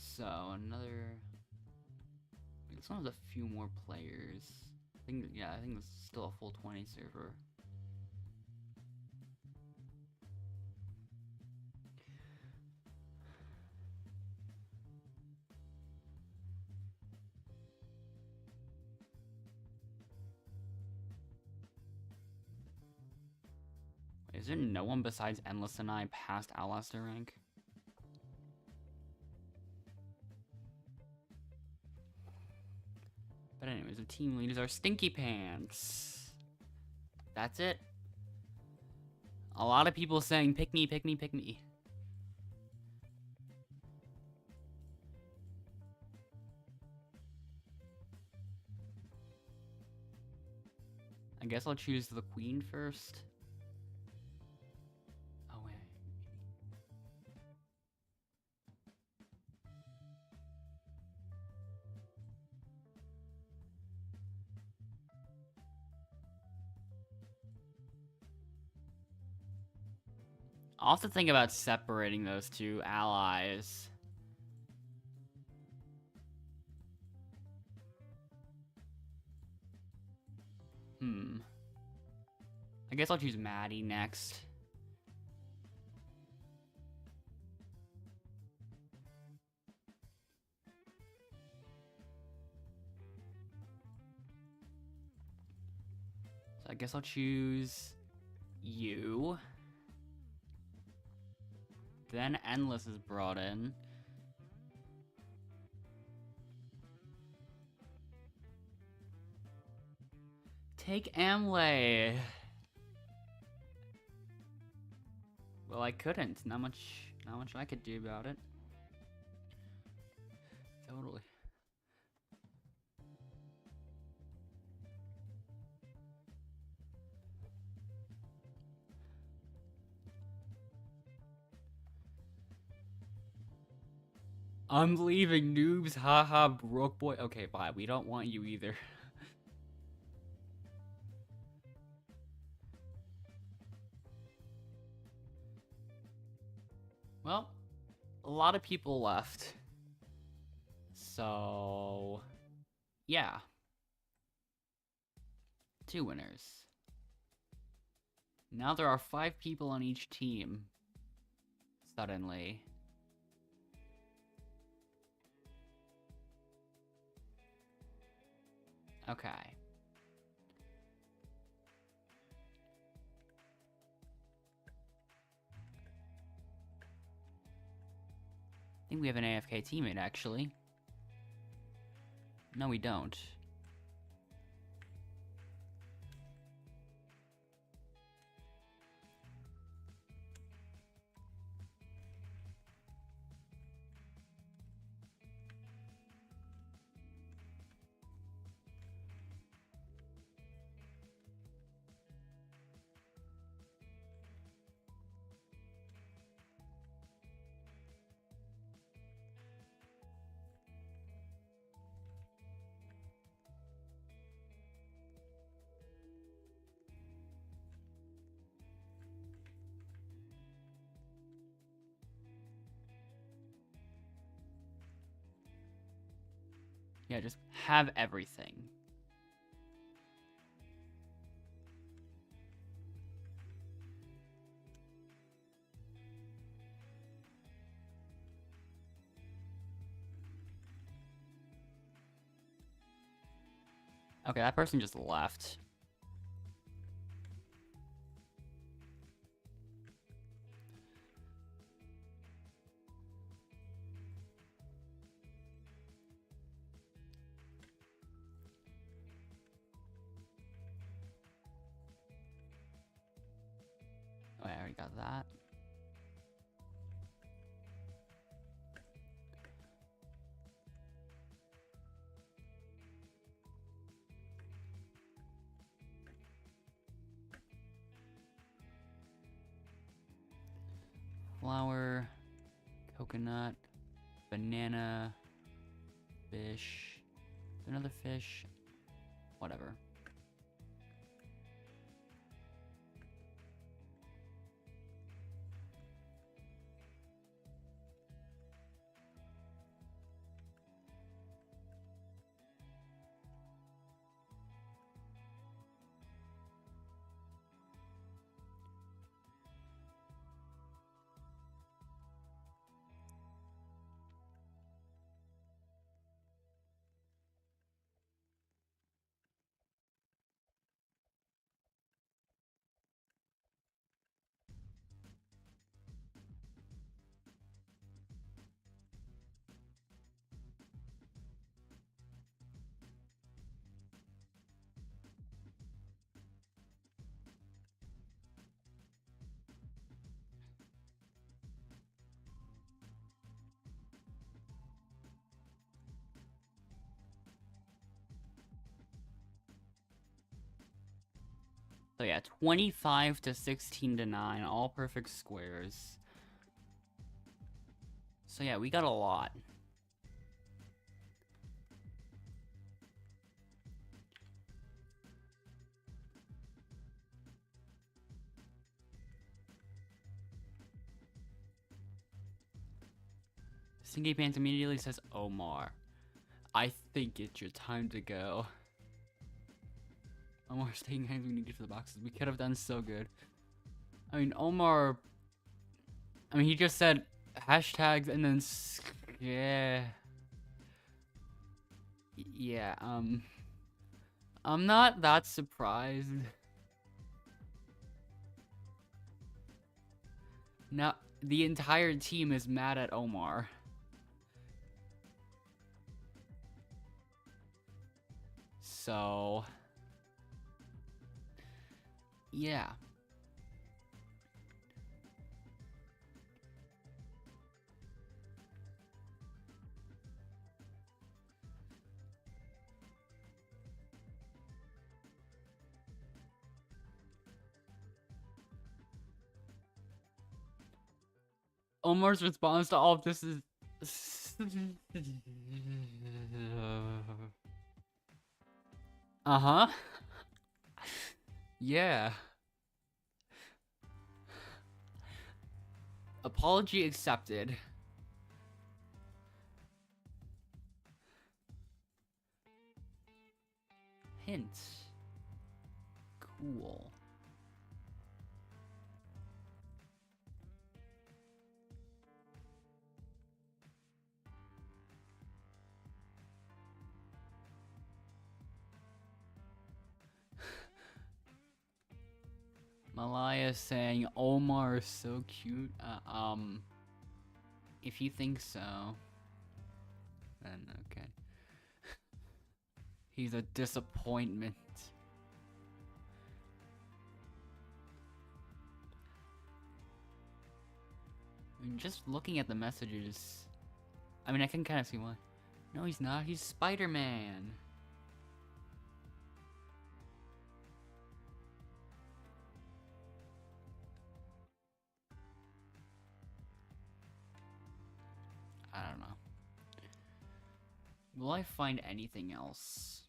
So another. This one has a few more players. I think this is still a full 20 server. Is there no one besides Endless and I past Outlaster rank? But anyways, the team leaders are Stinky Pants. That's it. A lot of people saying, pick me, pick me, pick me. I guess I'll choose the queen first. Oh, wait. I'll have to think about separating those two allies. I guess I'll choose Maddie next. So I guess I'll choose you. Then Endless is brought in. Take Amlay. Well, I couldn't. Not much I could do about it. Totally. I'm leaving, noobs. Haha, broke boy. Okay, bye. We don't want you either. Well, a lot of people left. So, yeah. 2 winners. Now there are 5 people on each team. Suddenly. Okay. I think we have an AFK teammate, actually. No, we don't. Yeah, just have everything. Okay, that person just left. Oh, I already got that. Flower, coconut, banana, fish, another fish, whatever. So yeah, 25 to 16 to 9, all perfect squares. So yeah, we got a lot. Singy Pants immediately says, Omar, I think it's your time to go. Omar, staying hands, we need to get to the boxes. We could have done so good. I mean, Omar, I mean, he just said hashtags and then, yeah. Yeah, I'm not that surprised. Now, the entire team is mad at Omar. So, yeah. Omar's response to all of this is... Uh-huh. Yeah. Apology accepted. Hint. Cool. Malaya saying Omar is so cute. If you think so, then okay. He's a disappointment. I mean, just looking at the messages, I mean, I can kind of see why. No, he's not. He's Spider-Man. I don't know. Will I find anything else?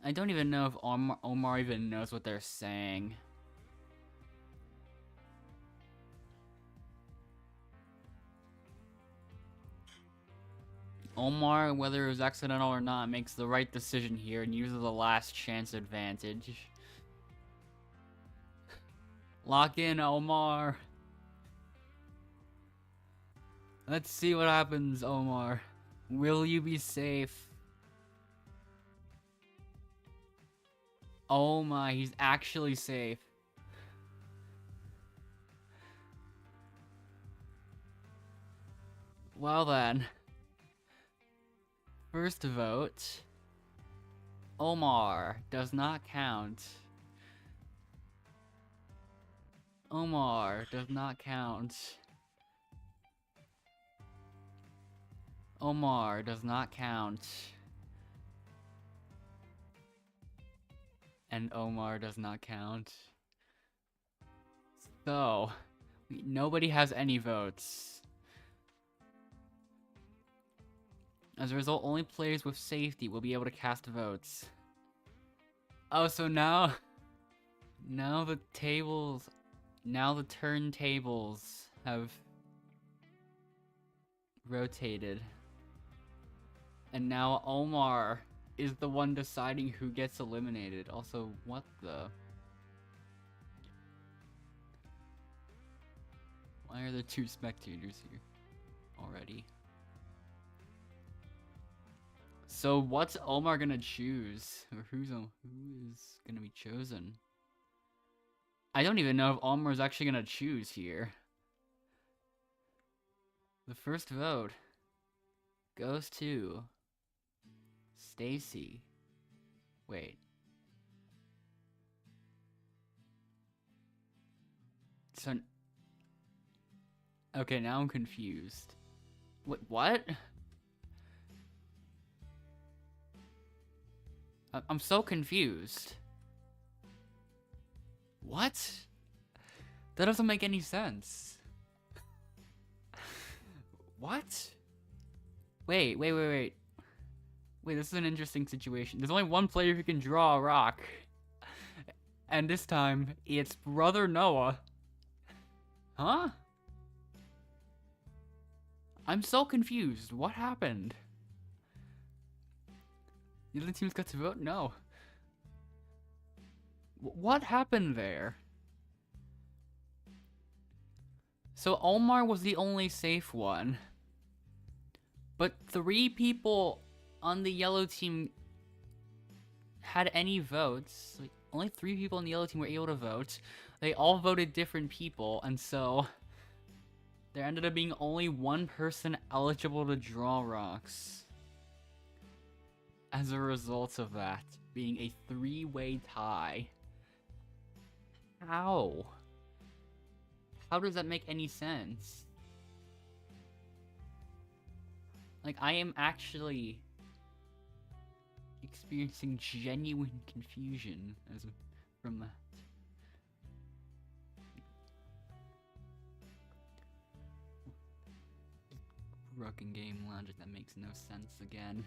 I don't even know if Omar even knows what they're saying. Omar, whether it was accidental or not, makes the right decision here and uses the last chance advantage. Lock in, Omar. Let's see what happens, Omar. Will you be safe? Oh my, he's actually safe. Well then. First vote. Omar does not count. Omar does not count. Omar does not count. And Omar does not count. So, nobody has any votes. As a result, only players with safety will be able to cast votes. Oh, so now the tables, now the turntables have rotated. And now Omar is the one deciding who gets eliminated. Also, what the? Why are there 2 spectators here already? So what's Omar gonna choose? Or who is gonna be chosen? I don't even know if Omar's actually gonna choose here. The first vote goes to Stacy. Wait. So okay, now I'm confused. Wait, what? I'm so confused. What? That doesn't make any sense. What? Wait. Wait, this is an interesting situation. There's only one player who can draw a rock. And this time, it's Brother Noah. Huh? I'm so confused. What happened? The other teams got to vote? No. What happened there? So Omar was the only safe one. But 3 people on the yellow team had any votes. Like, only 3 people on the yellow team were able to vote. They all voted different people, and so there ended up being only 1 person eligible to draw rocks. As a result of that being a 3-way tie. How? How does that make any sense? Like, I am actually experiencing genuine confusion from that. Broken game logic that makes no sense again.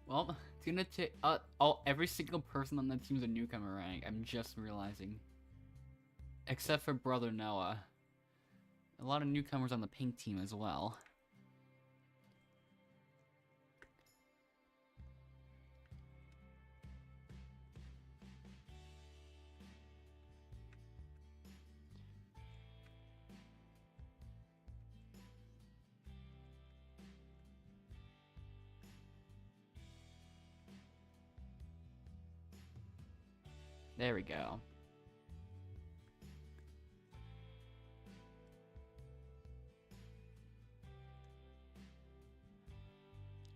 Well, it's gonna take every single person on that team's a newcomer rank. I'm just realizing, except for Brother Noah. A lot of newcomers on the pink team as well. There we go.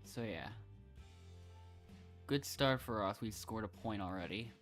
So yeah. Good start for us. We scored a point already.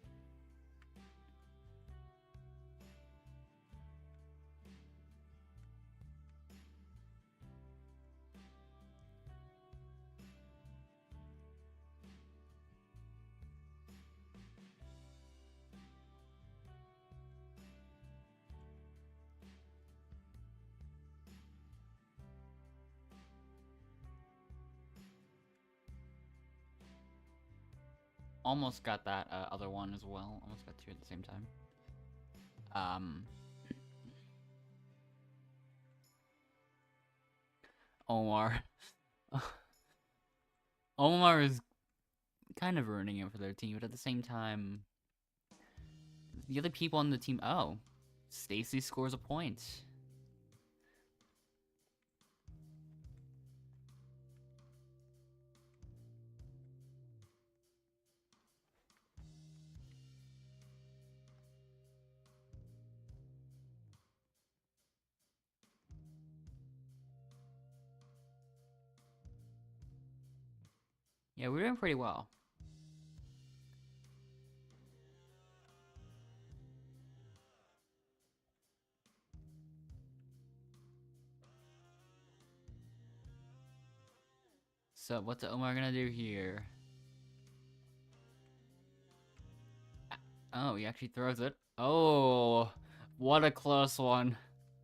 Almost got that other one as well. Almost got 2 at the same time. Omar. Omar is kind of ruining it for their team, but at the same time, the other people on the team. Oh, Stacy scores a point. Yeah, we're doing pretty well. So, what's Omar gonna do here? Oh, he actually throws it. Oh, what a close one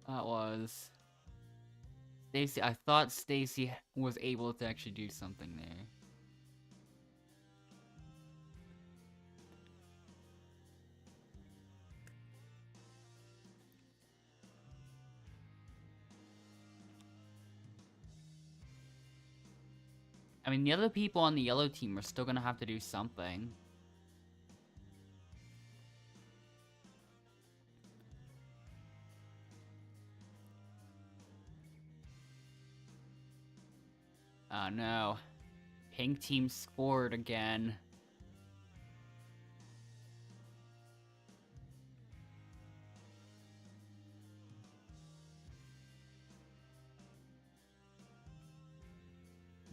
that was. Stacy, I thought Stacy was able to actually do something there. I mean, the other people on the yellow team are still gonna have to do something. Oh no. Pink team scored again.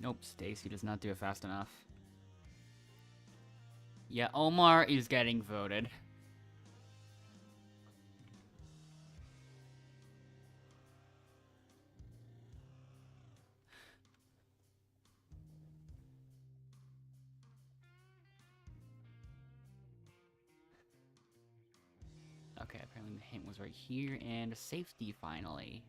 Nope, Stacy does not do it fast enough. Yeah, Omar is getting voted. Okay, apparently the hint was right here, and safety finally.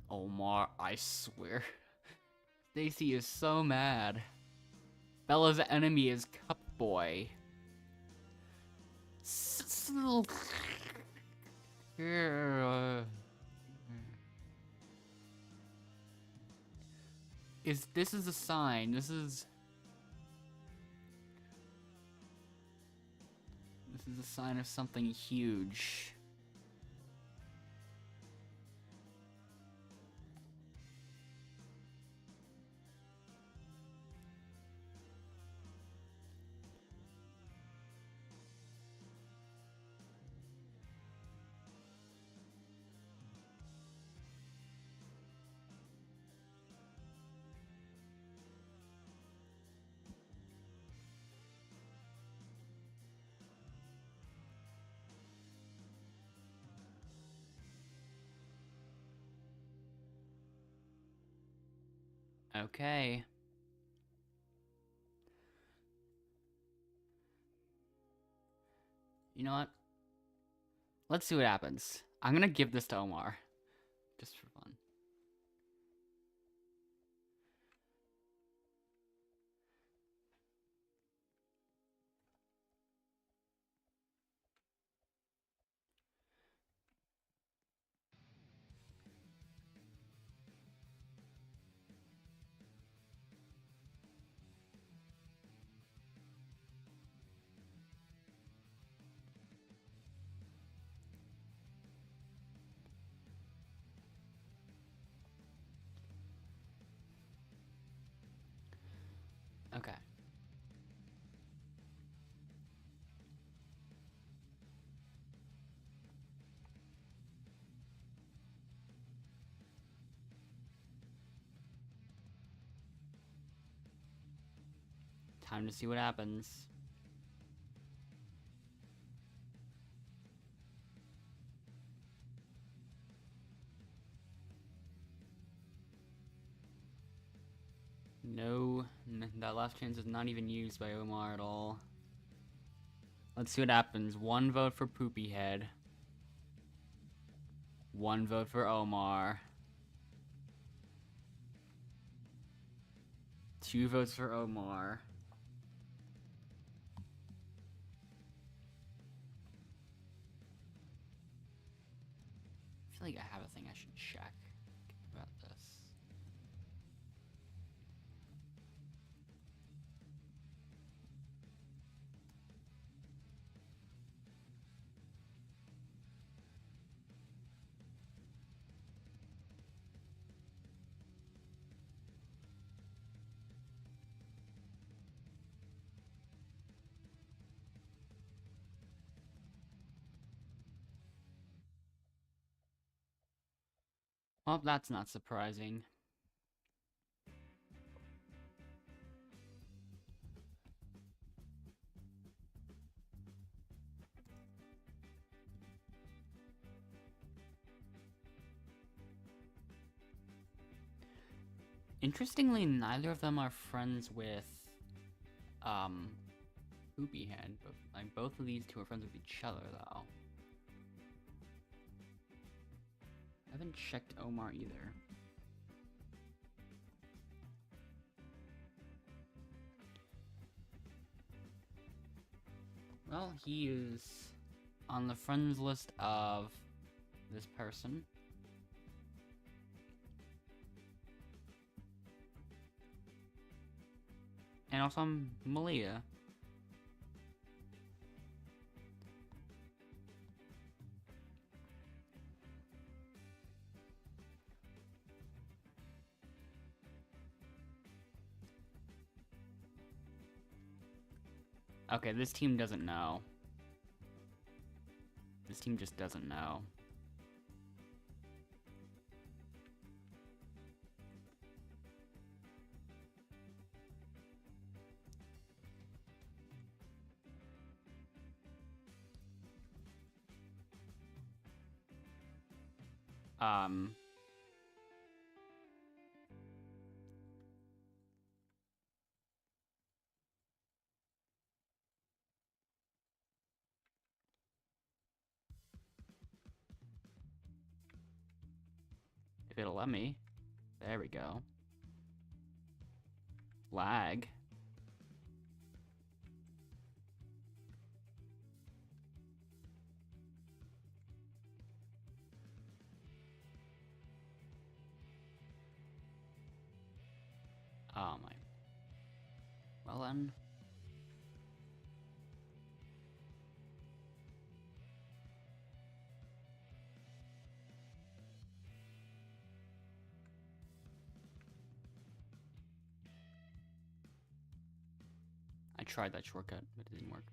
Omar, I swear. Stacy is so mad. Bella's enemy is Cup Boy. This is a sign. This is a sign of something huge. Okay. You know what? Let's see what happens. I'm gonna give this to Omar. Just for fun. Okay. Time to see what happens. No, that last chance is not even used by Omar at all. Let's see what happens. 1 vote for Poopy Head. 1 vote for Omar. 2 votes for Omar. I feel like I have a thing I should check about this. Well, that's not surprising. Interestingly, neither of them are friends with, Poopy Head, but like both of these two are friends with each other, though. I haven't checked Omar either. Well, he is on the friends list of this person. And also on Malia. Okay, this team doesn't know. This team just doesn't know. If it'll let me. There we go. Lag. Oh my. Well then. I tried that shortcut, but it didn't work.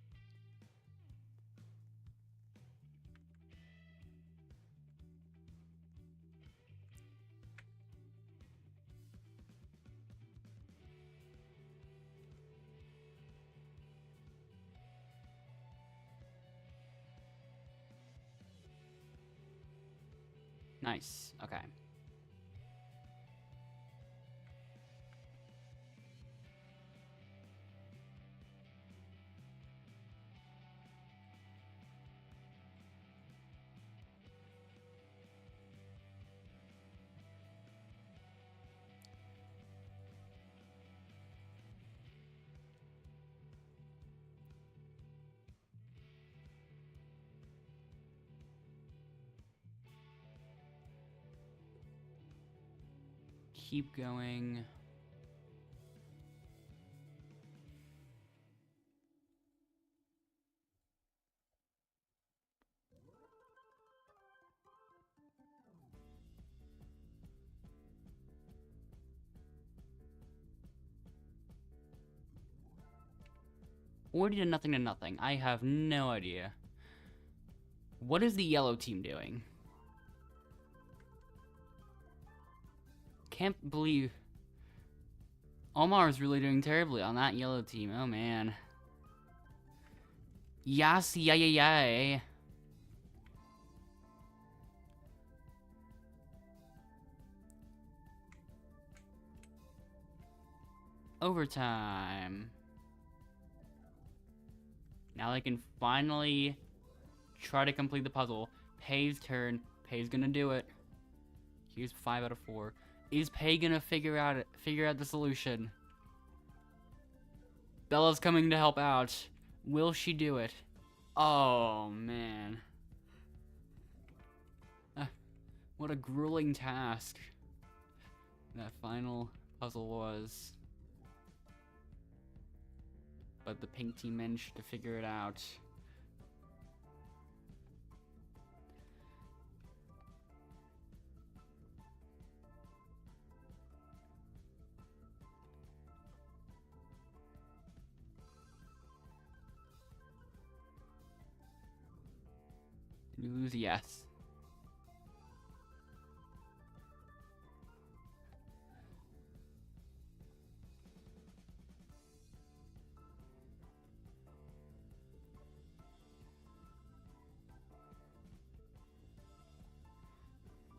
Nice. Okay. Keep going. Or did nothing to nothing. I have no idea. What is the yellow team doing? Can't believe Omar is really doing terribly on that yellow team. Oh man. Yas, yay. Overtime. Now they can finally try to complete the puzzle. Pay's turn. Pay's gonna do it. Here's 5 out of 4. Is Pay gonna figure out the solution? Bella's coming to help out. Will she do it? Oh man. What a grueling task that final puzzle was. But the pink team managed to figure it out. Did we lose? Yes.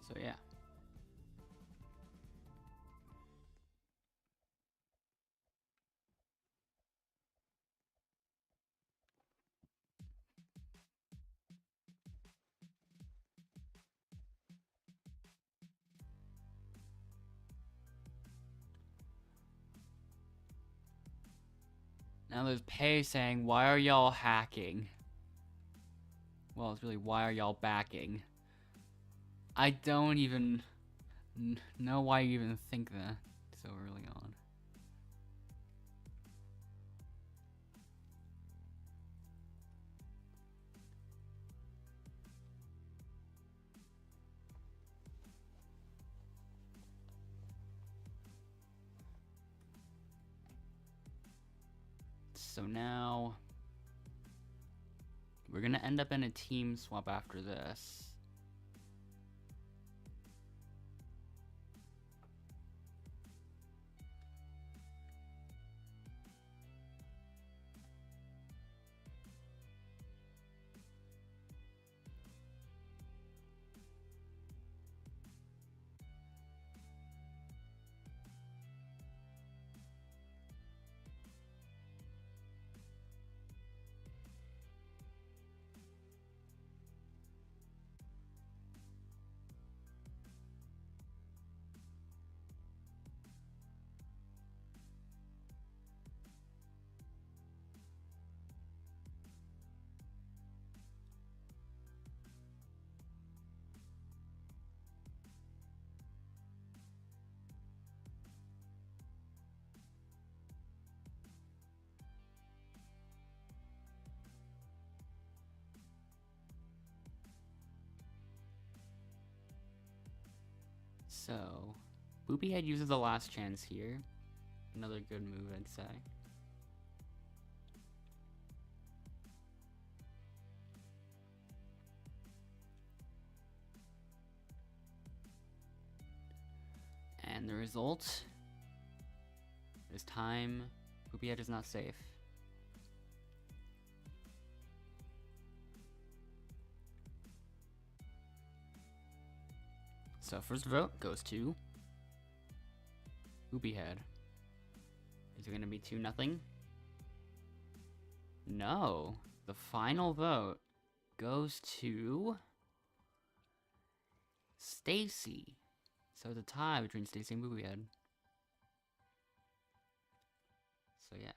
So yeah. Now there's Pay saying, why are y'all hacking? Well, it's really, why are y'all backing? I don't even know why you even think that so early on. So now we're gonna end up in a team swap after this. So, Boopy Head uses the last chance here. Another good move, I'd say. And the result is time. Boopy Head is not safe. So first vote goes to Boopy Head. Is it gonna be 2-0? No. The final vote goes to Stacy. So it's a tie between Stacy and Boopy Head. So yeah.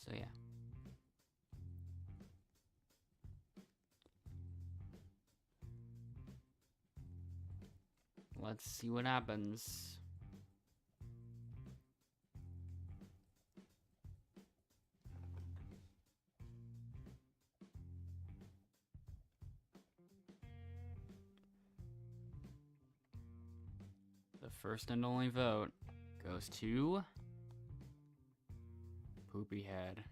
So yeah. Let's see what happens. The first and only vote goes to Poopy Head.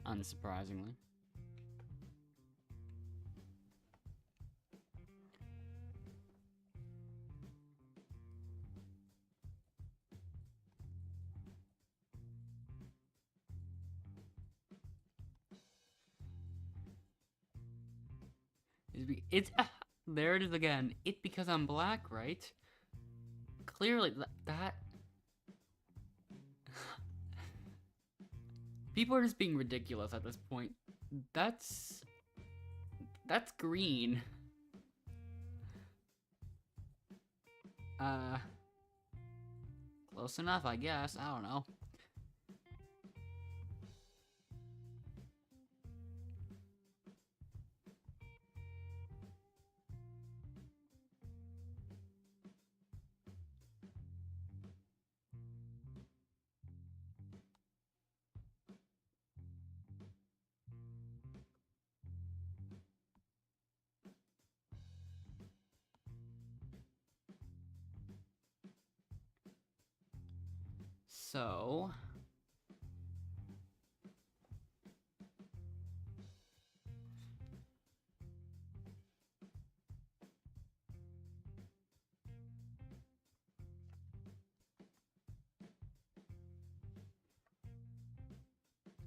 Unsurprisingly. It's there it is again. It's because I'm black, right? Clearly, that people are just being ridiculous at this point. That's green. Close enough, I guess. I don't know. So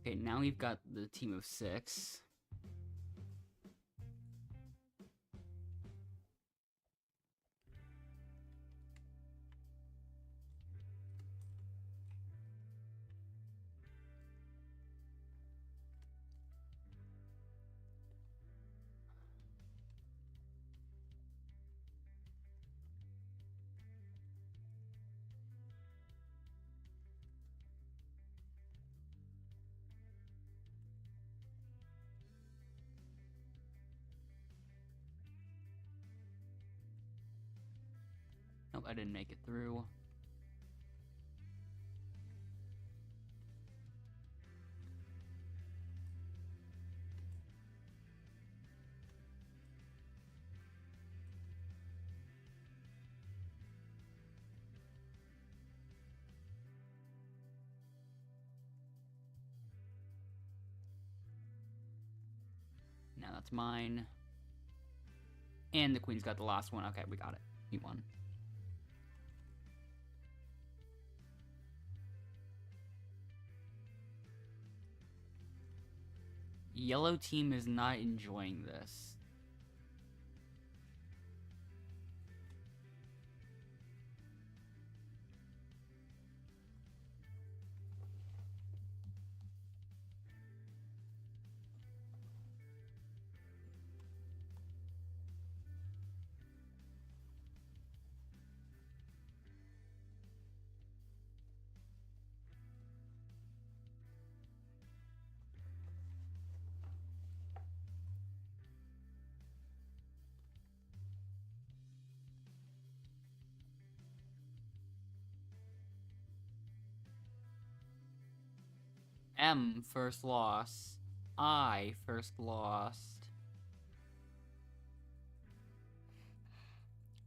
okay, now we've got the team of 6. Nope, I didn't make it through. Now that's mine. And the queen's got the last one. Okay, we got it. He won. Yellow team is not enjoying this. M first loss. I first lost.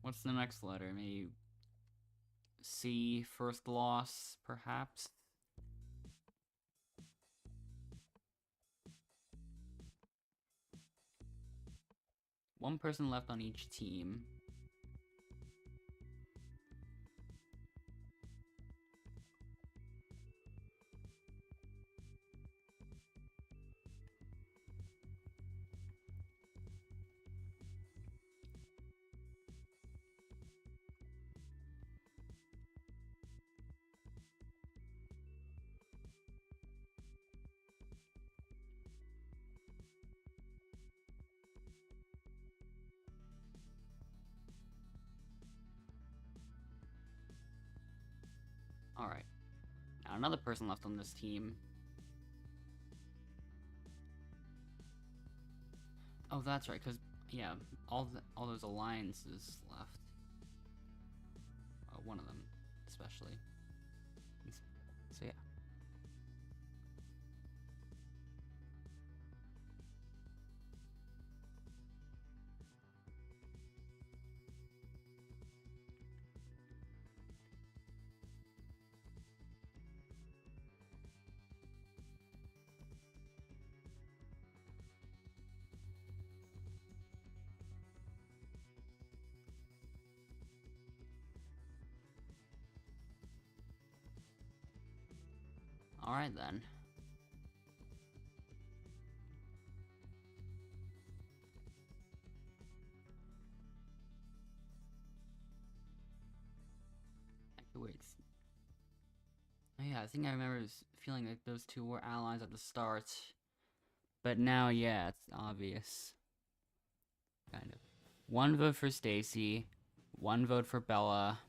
What's the next letter? Maybe C first loss, perhaps? One person left on each team. Alright. Now another person left on this team. Oh, that's right, because, yeah, all those alliances left. One of them, especially. So, yeah. Alright then. Wait. Oh yeah, I think I remember feeling like those two were allies at the start. But now, yeah, it's obvious. Kind of. One vote for Stacy. One vote for Bella.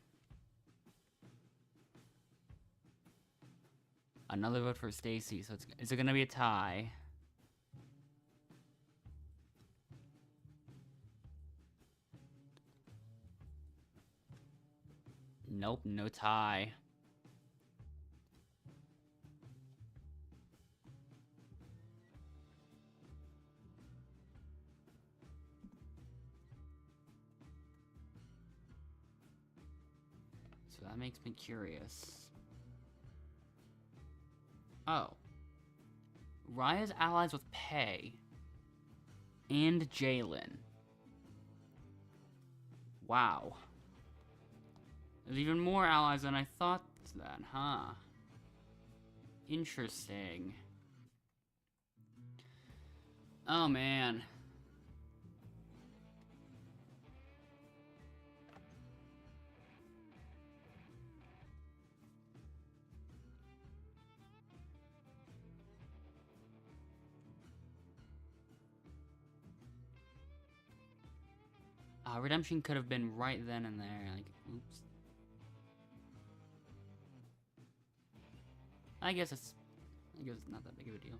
Another vote for Stacy, so is it gonna be a tie? Nope, no tie. So that makes me curious. Oh. Raya's allies with Pei and Jalen. Wow. There's even more allies than I thought then, huh? Interesting. Oh, man. Redemption could have been right then and there. Like, oops. I guess it's not that big of a deal.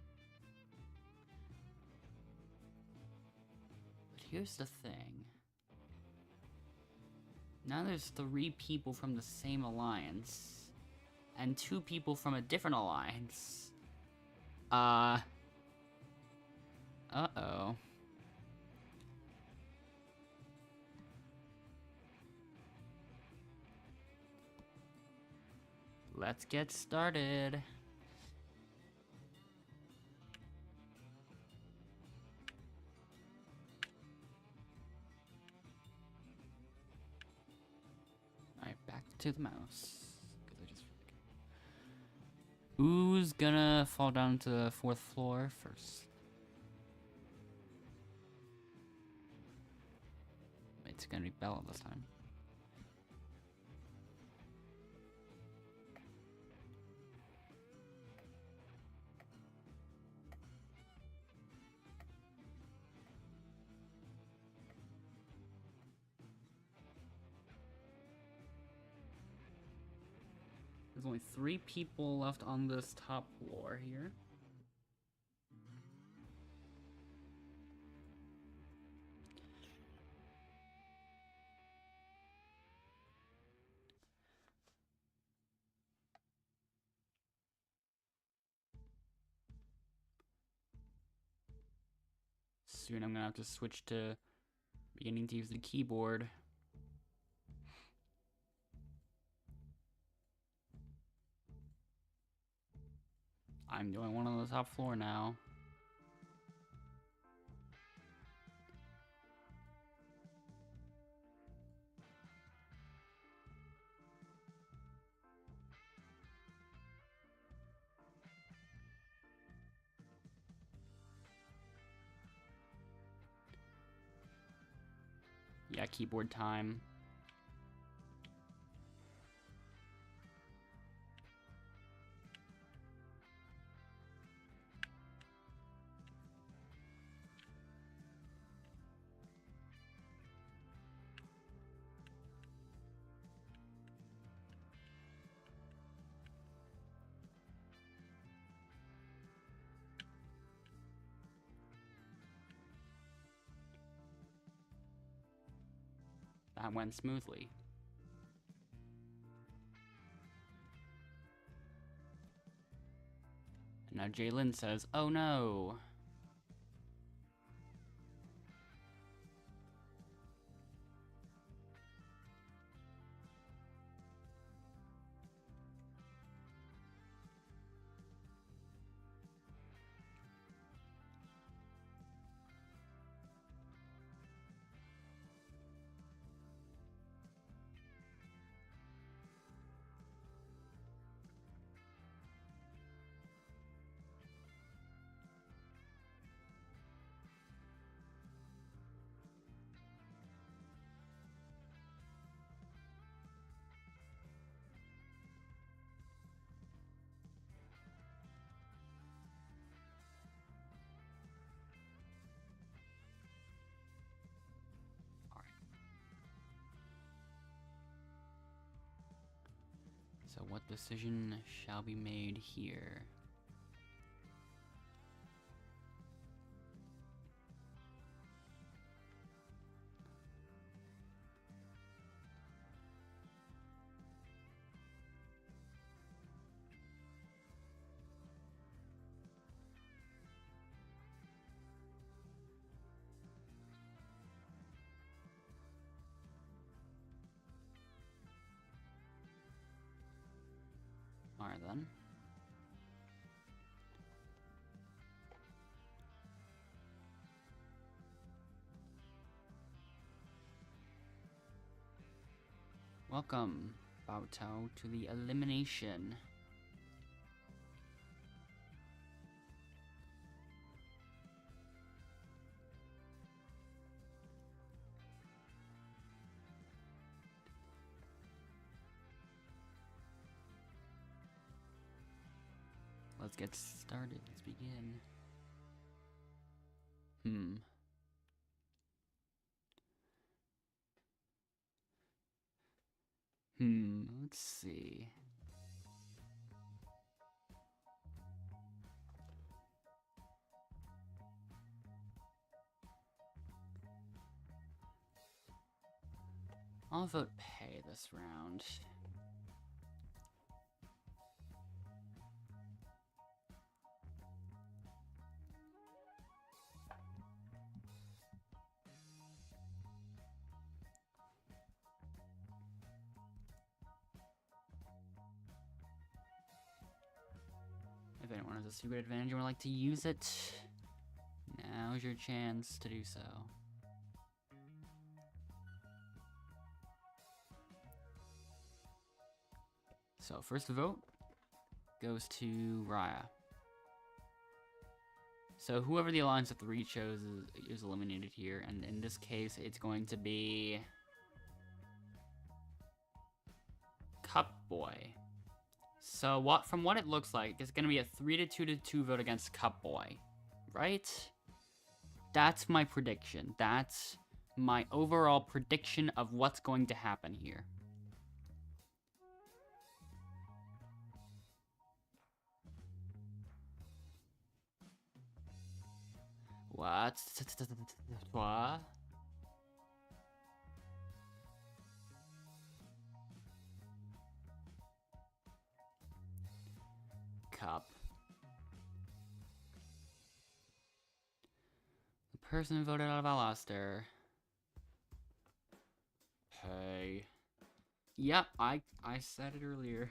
But here's the thing. Now there's 3 people from the same alliance. And 2 people from a different alliance. Uh-oh. Let's get started. Alright, back to the mouse. Who's gonna fall down to the 4th floor first? It's gonna be Bella this time. There's only 3 people left on this top floor here. soon I'm gonna have to switch to beginning to use the keyboard. I'm doing one on the top floor now. Yeah, keyboard time. That went smoothly. And now Jalen says, "Oh no." So what decision shall be made here? Alright then. Welcome, Baotao, to the elimination. Let's get started. Let's begin. Let's see. I'll vote pay this round. If anyone has a secret advantage and would like to use it, now's your chance to do so. So first vote goes to Raya. So whoever the Alliance of 3 chose is eliminated here, and in this case it's going to be Cup Boy. So from what it looks like, it's going to be a 3-2 vote against Cup Boy, right? That's my prediction. That's my overall prediction of what's going to happen here. What? What? Cup. The Person voted out of Outlaster. Hey. Yep, I said it earlier.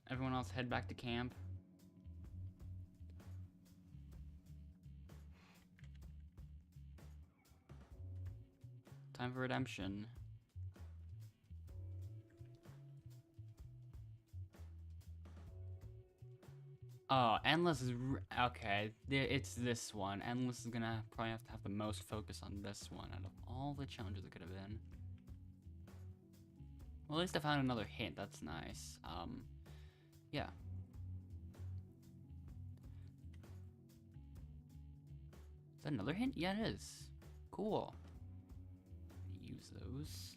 Everyone else head back to camp. Time for redemption. Oh, Endless is... okay, it's this one. Endless is gonna probably have to have the most focus on this one out of all the challenges it could have been. Well, at least I found another hint. That's nice. Yeah. Is that another hint? Yeah, it is. Cool. Use those.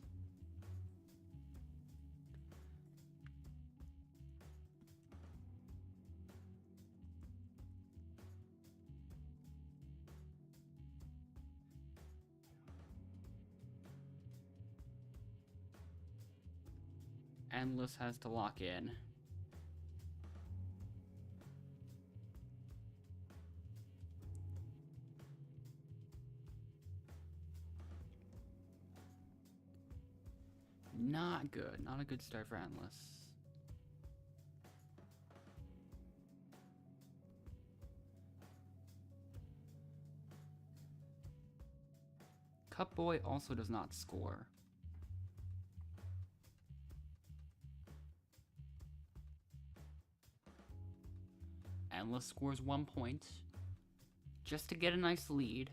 Endless has to lock in. Not good. Not a good start for Endless. Cup Boy also does not score. Endless scores 1 point. Just to get a nice lead.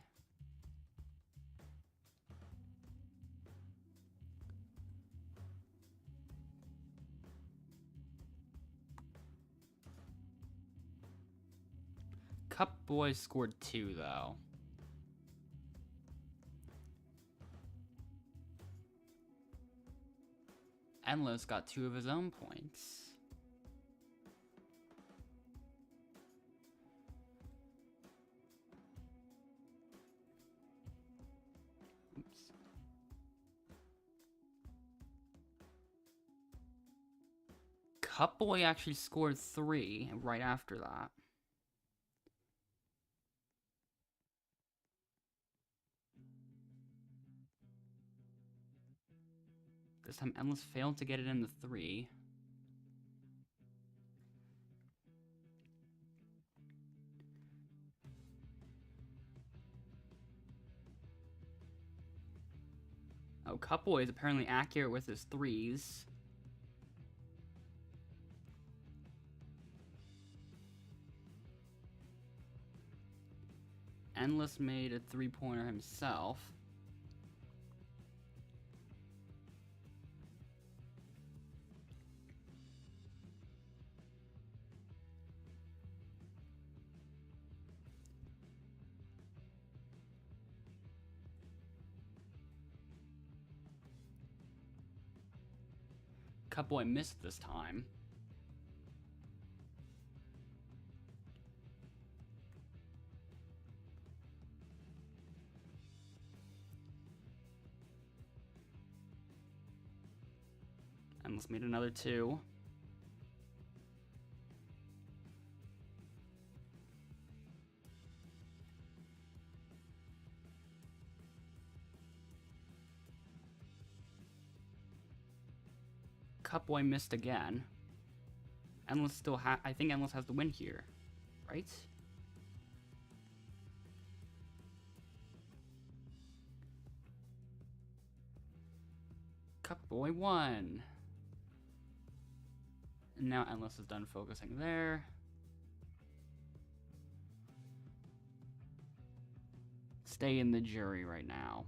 Cup Boy scored 2, though. Endless got 2 of his own points. Oops. Cup Boy actually scored 3 right after that. This time Endless failed to get it in the 3. Oh, Cup Boy is apparently accurate with his 3s. Endless made a 3-pointer himself. Cup Boy missed this time. Endless made another 2. Cup Boy missed again. Endless still I think Endless has the win here, right? Cup Boy won. And now Endless is done focusing there. Stay in the jury right now.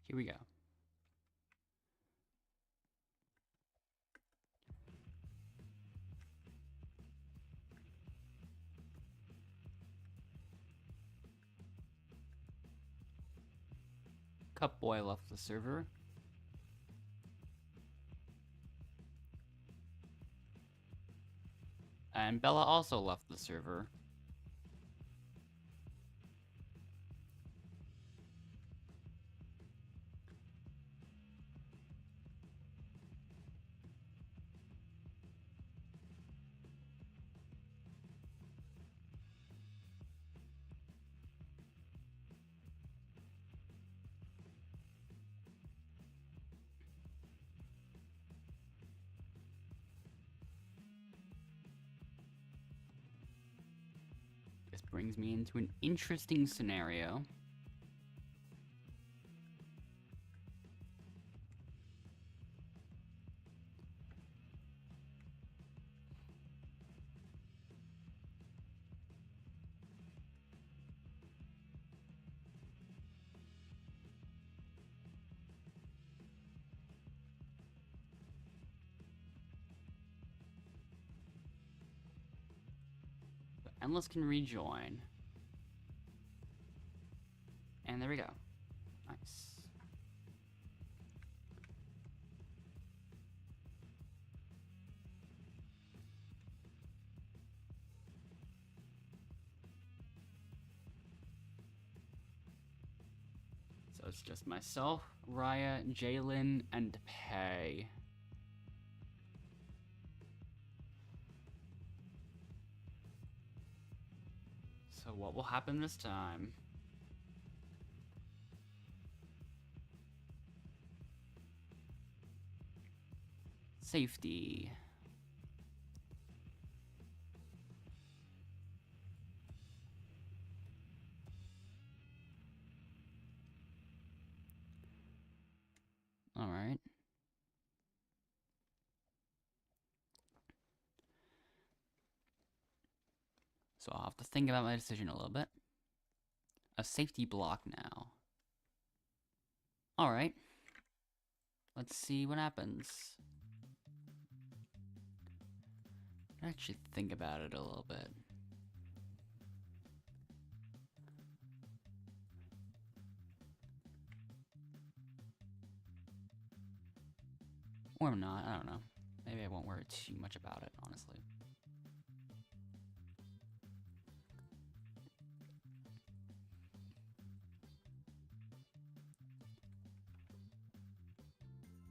Here we go. Cup Boy left the server. And Bella also left the server. This brings me into an interesting scenario. Endless can rejoin. And there we go. Nice. So it's just myself, Raya, Jalen, and Pei. So what will happen this time? Safety. All right. So I'll have to think about my decision a little bit. A safety block now. All right. Let's see what happens. Actually think about it a little bit. Or not, I don't know. Maybe I won't worry too much about it, honestly.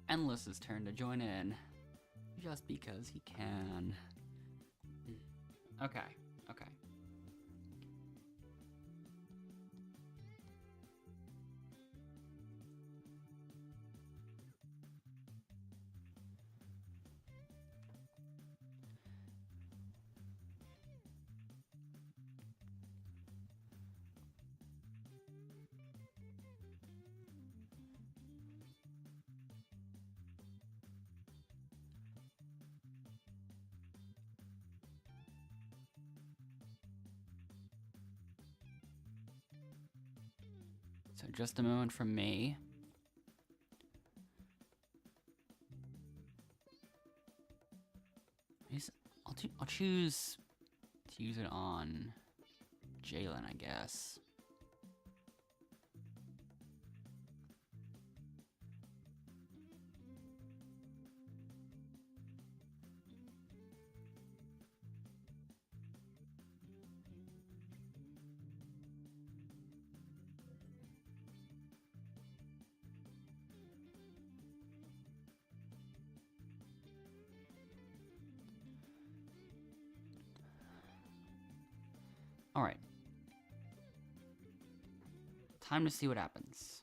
Endless's turn to join in. Just because he can. Okay, okay. So just a moment from me. I'll choose to use it on Jalen, I guess. All right. Time to see what happens.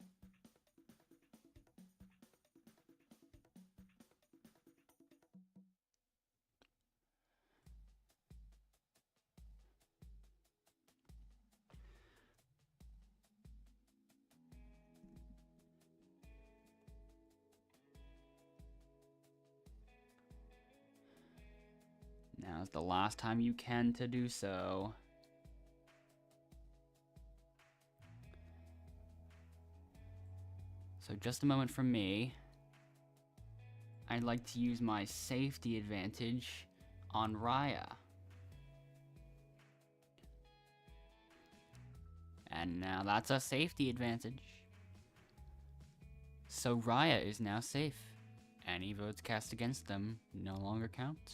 Now's the last time you can to do so. So just a moment from me. I'd like to use my safety advantage on Raya. And now that's a safety advantage. So Raya is now safe. Any votes cast against them no longer count.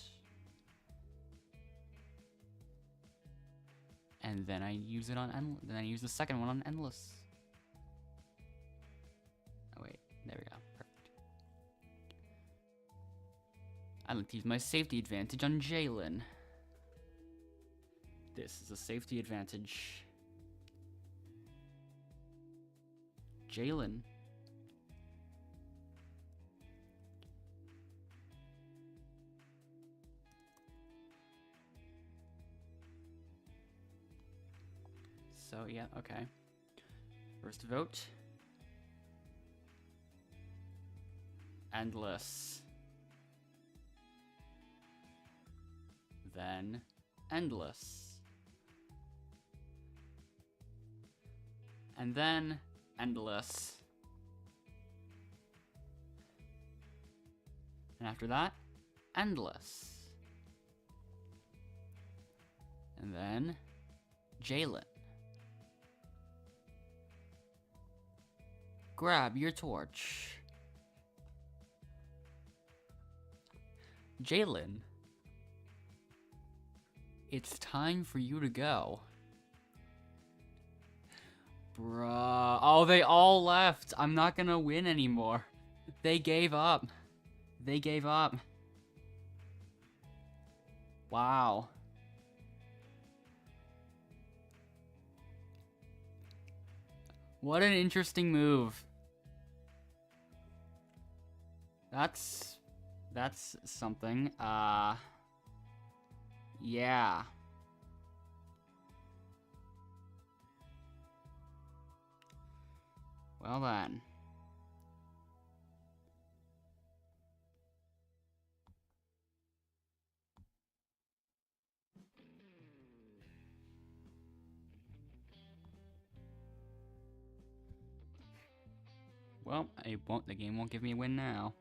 And then I use it on then I use the second one on Endless. Oh wait, there we go. Perfect. I'd like to use my safety advantage on Jalen. This is a safety advantage. Jalen. So, yeah, okay. First vote. Endless. Then, Endless. And then, Endless. And after that, Endless. And then, Jalen. Grab your torch. Jalen. It's time for you to go. Bruh. Oh, they all left. I'm not gonna win anymore. They gave up. They gave up. Wow. What an interesting move. That's something. Yeah. Well then. Well, the game won't give me a win now.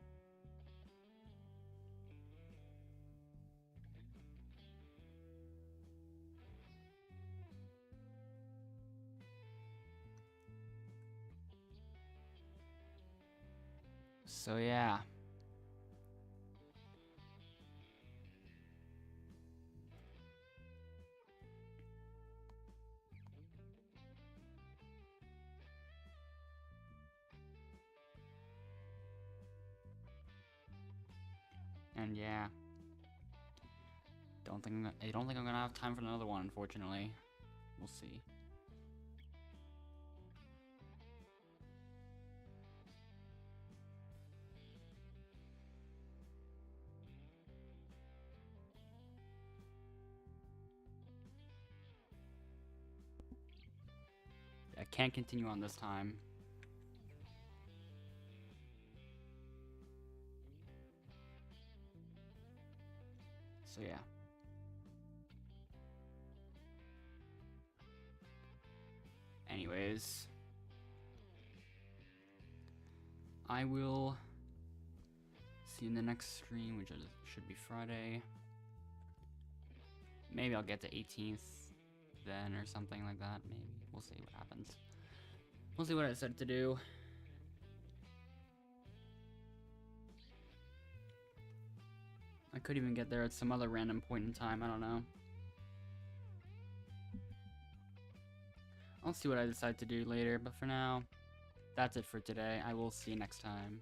So yeah. And yeah. I don't think I'm gonna have time for another one, unfortunately. We'll see. I can't continue on this time. So yeah. Anyways. I will see you in the next stream, which should be Friday. Maybe I'll get to 18th then or something like that, maybe. We'll see what happens. We'll see what I said to do. I could even get there at some other random point in time, I don't know. I'll see what I decide to do later, but for now, that's it for today. I will see you next time.